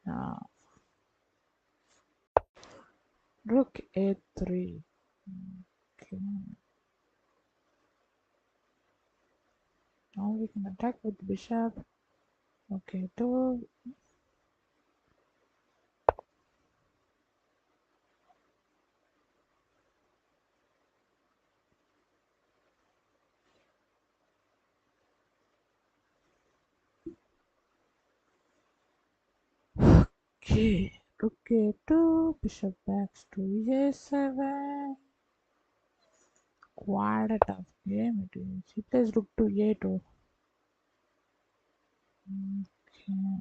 Now rook a3. Okay. Now we can attack with bishop. Okay, two. Okay, rook a2. Bishop backs to a7. Quite a tough game it is. He plays rook to a2. Okay.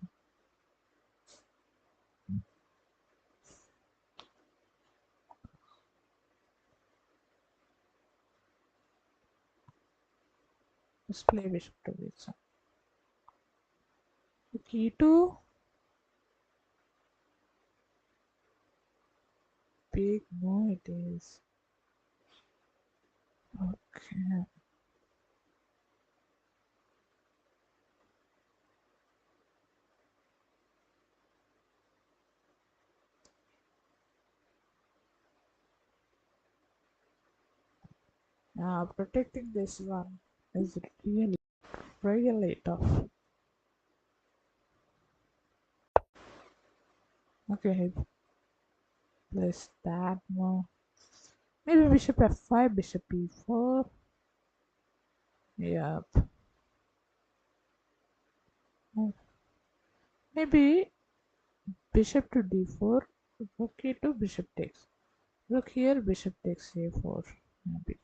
Let's play bishop to b7. Rook e2. Big no it is. Okay. Now protecting this one is really tough. Okay, he plays that more. Maybe bishop f5, bishop e4. Yep. Maybe bishop to d4, rook e2, bishop takes. Rook here, bishop takes a4. Maybe.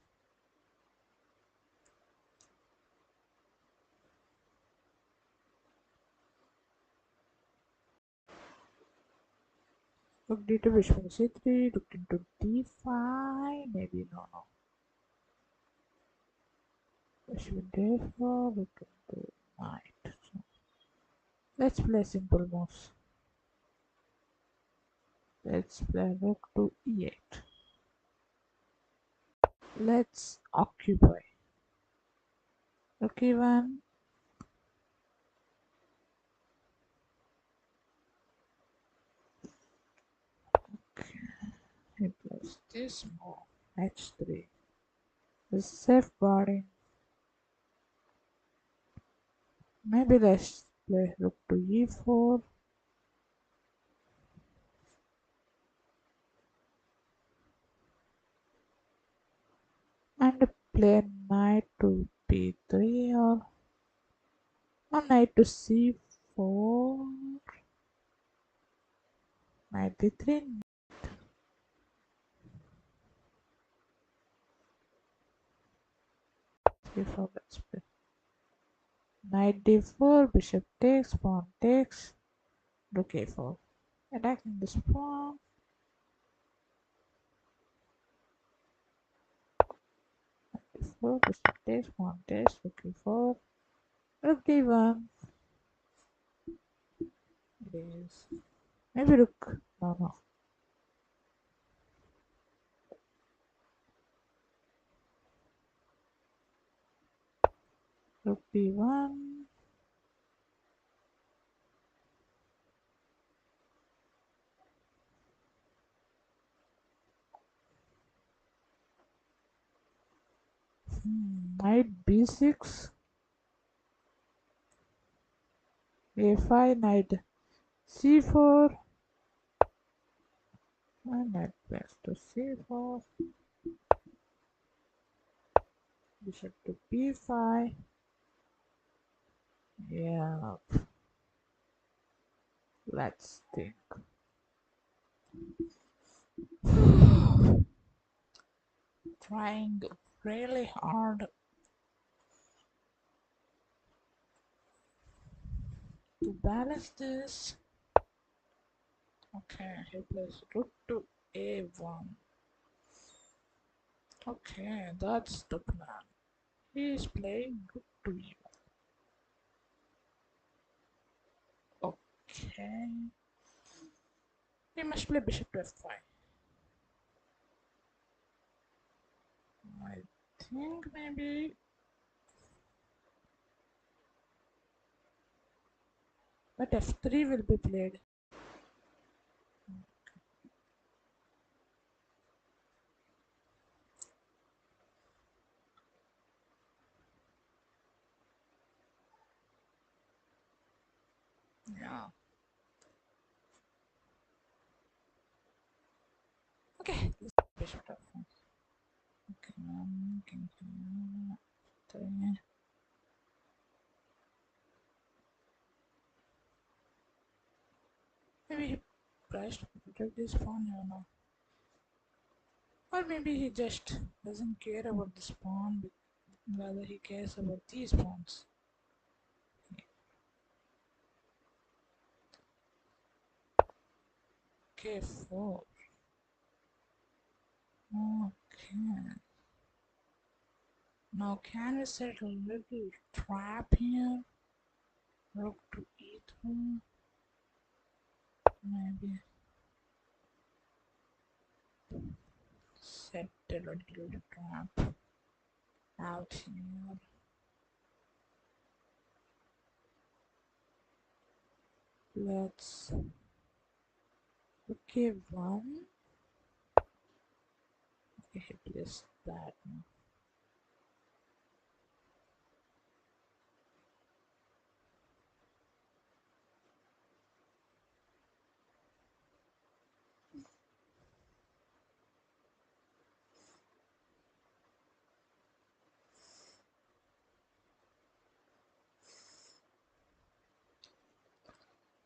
Rook d2, bishop c3, rook into d5. Maybe no. Bishop d4, rook into knight. Let's play simple moves. Let's play rook to e8. Let's occupy. Rook e1. He plays this move. h3. Is safeguarding. Maybe let's play rook to e4 and play knight to b3 or knight to c4, knight d3. C4, let's play knight d4, bishop takes, pawn takes, rook a4. Attacking this pawn. D4, bishop takes, pawn takes, rook e4, rook d1. It is. Maybe rook. No, no. Rook b1. Knight b6. a5, knight c4. And knight back to c4. Bishop to b5. Yeah. Let's think. Trying really hard to balance this. Okay, he plays rook to a1. Okay, that's the plan. He is playing rook to e1. Okay. He must play bishop to f5. I think maybe. But f3 will be played. Yeah. Okay, let's play bishop to f1. Okay, king, three. Maybe he tries to protect this pawn, I don't know. Or maybe he just doesn't care about this pawn, rather he cares about these pawns. K4. Okay. Now can we set a little trap here? Rook to e2. Maybe set a little trap out here. Let's okay one. Okay, place that now.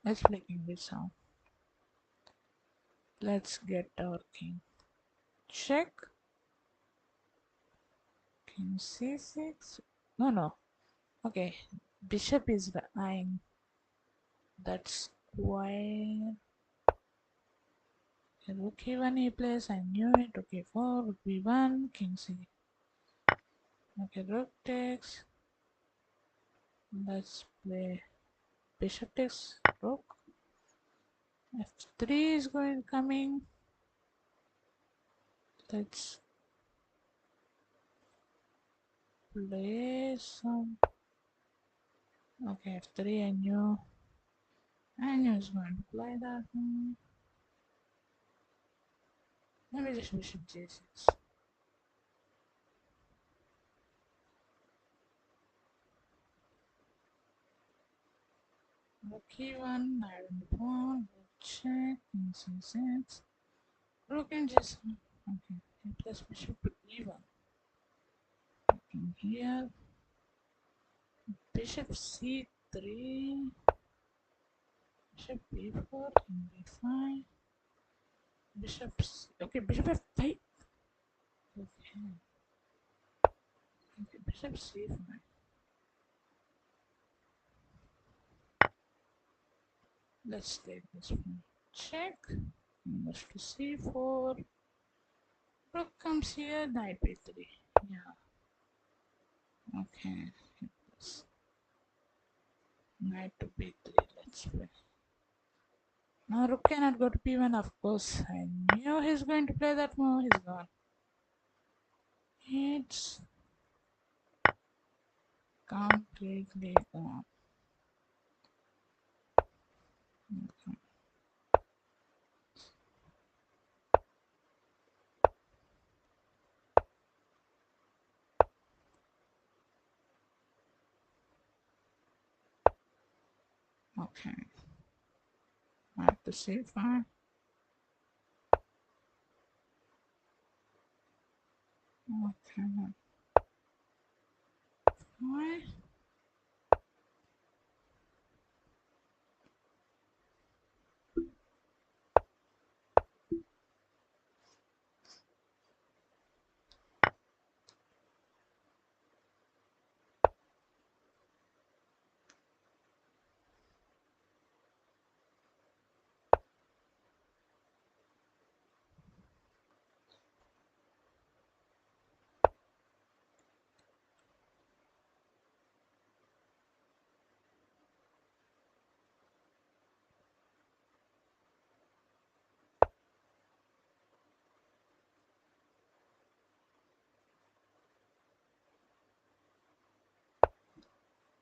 Let's play king b7. Let's get our king. Check. King c6. No, no. Okay, bishop is lying. That's square. Rook e1 he plays. I knew it. Rook e4, rook b1, king c. Okay, rook takes. Let's play bishop takes rook. F3 is going coming. Let's play some. Okay, F3. I knew it's going to play that one. Maybe just bishop G6. Rook E1, knight on the pawn, rook check, king C6. Rook and G7. Okay, he plays bishop to E1. King here. Bishop C3. Bishop B4, king B5. Bishop C. Okay, bishop F5. Okay. Okay, bishop C5. Let's take this one. Check. Goes to C4. Rook comes here. Knight B3. Yeah. Okay. Knight to B3. Let's play. Now Rook cannot go to P1. Of course, I knew he's going to play that move. He's gone. It's completely gone. Okay. Knight to C5. Okay. Why?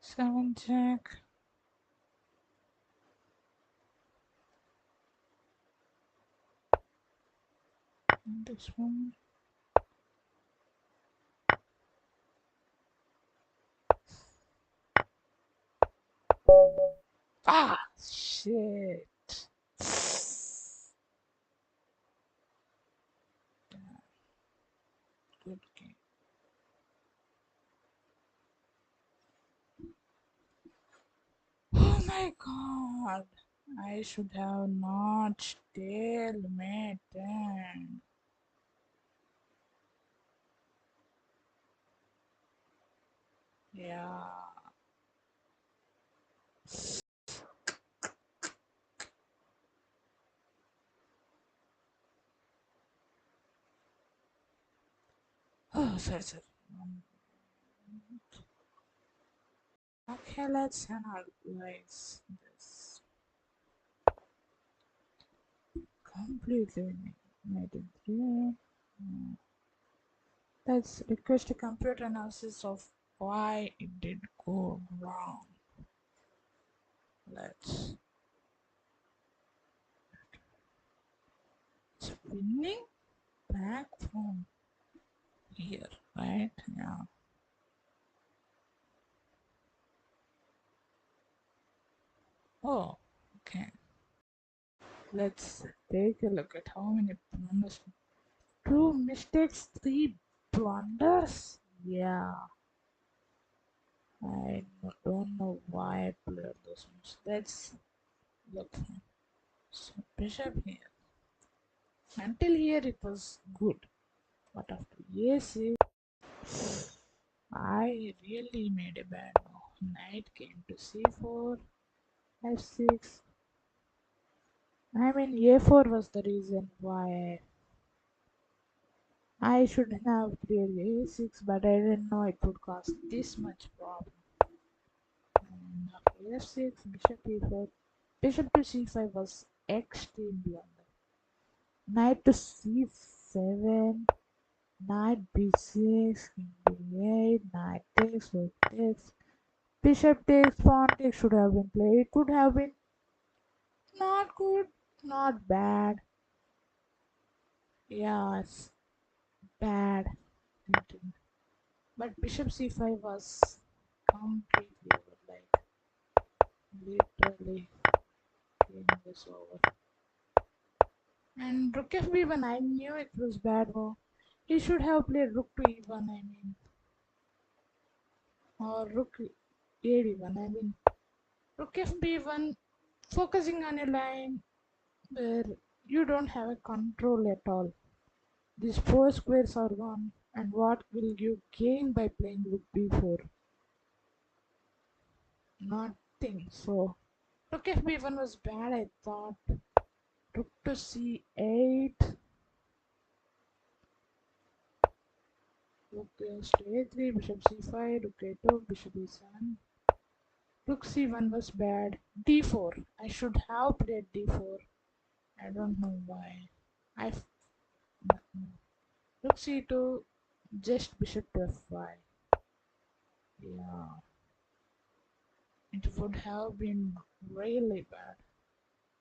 Seven check. And this one. Ah, shit. Good game. Oh my god. I should have not stalemate. Yeah. Oh, sorry. Okay, let's analyze this. Completely made it clear. Let's request a computer analysis of why it did go wrong. Let's spinning back from here, right? Yeah. Oh, okay. Let's take a look at how many blunders. Two mistakes, three blunders? Yeah. I don't know why I played those moves. Let's look. So bishop here. Until here it was good. But after AC, I really made a bad move. Knight came to C4, F6. I mean A4 was the reason why I should have played A6, but I didn't know it would cause this much problem. And after f6, bishop e4, bishop to c5 was extreme blunder. Knight to c7, knight b6, king b8, knight takes, rook takes, bishop takes, pawn takes should have been played. It could have been not good, not bad. Yes, bad. But bishop c5 was completely over, like literally game was over. And rook f1, I knew it was bad. Oh, he should have played rook to e1, I mean, or rook a1, I mean, rook fb1, focusing on a line where you don't have a control at all. These four squares are gone, and what will you gain by playing rook b4? Nothing. So, rook fb1 was bad, I thought. Rook to c8, rook goes to a3, bishop c5, rook a2, bishop e7. Rook c1 was bad. d4. I should have played d4. I don't know why. I rook c2, just bishop to f5. Yeah, it would have been really bad.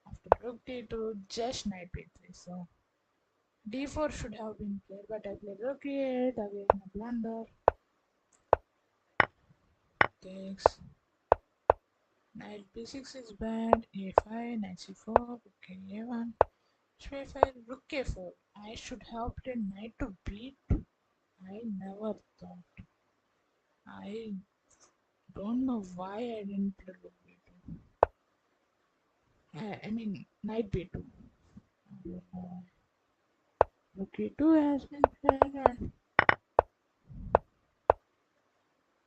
After rook d2, just knight b3. So d4 should have been played, but I played rook e8 again a blunder. Takes knight b6 is bad. a5, knight c4, rook a1, a5, rook a4. I should have played knight to b2. I never thought. I don't know why I didn't play rook b2. I mean knight b2. I don't know. Rook e2 has been played and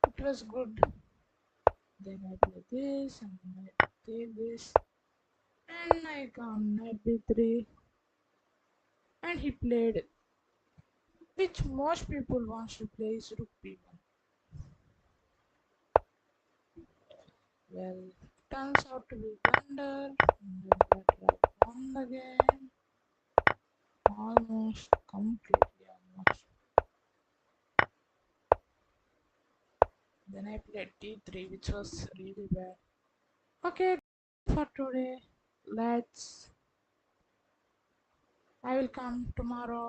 it was good. Then I play this and then I take this and I come knight b3 and he played which most people wants to play is rook b1. Well, turns out to be blunder and then that right won the game almost completely almost. Then I played d3 which was really bad. Okay, for today let's I will come tomorrow.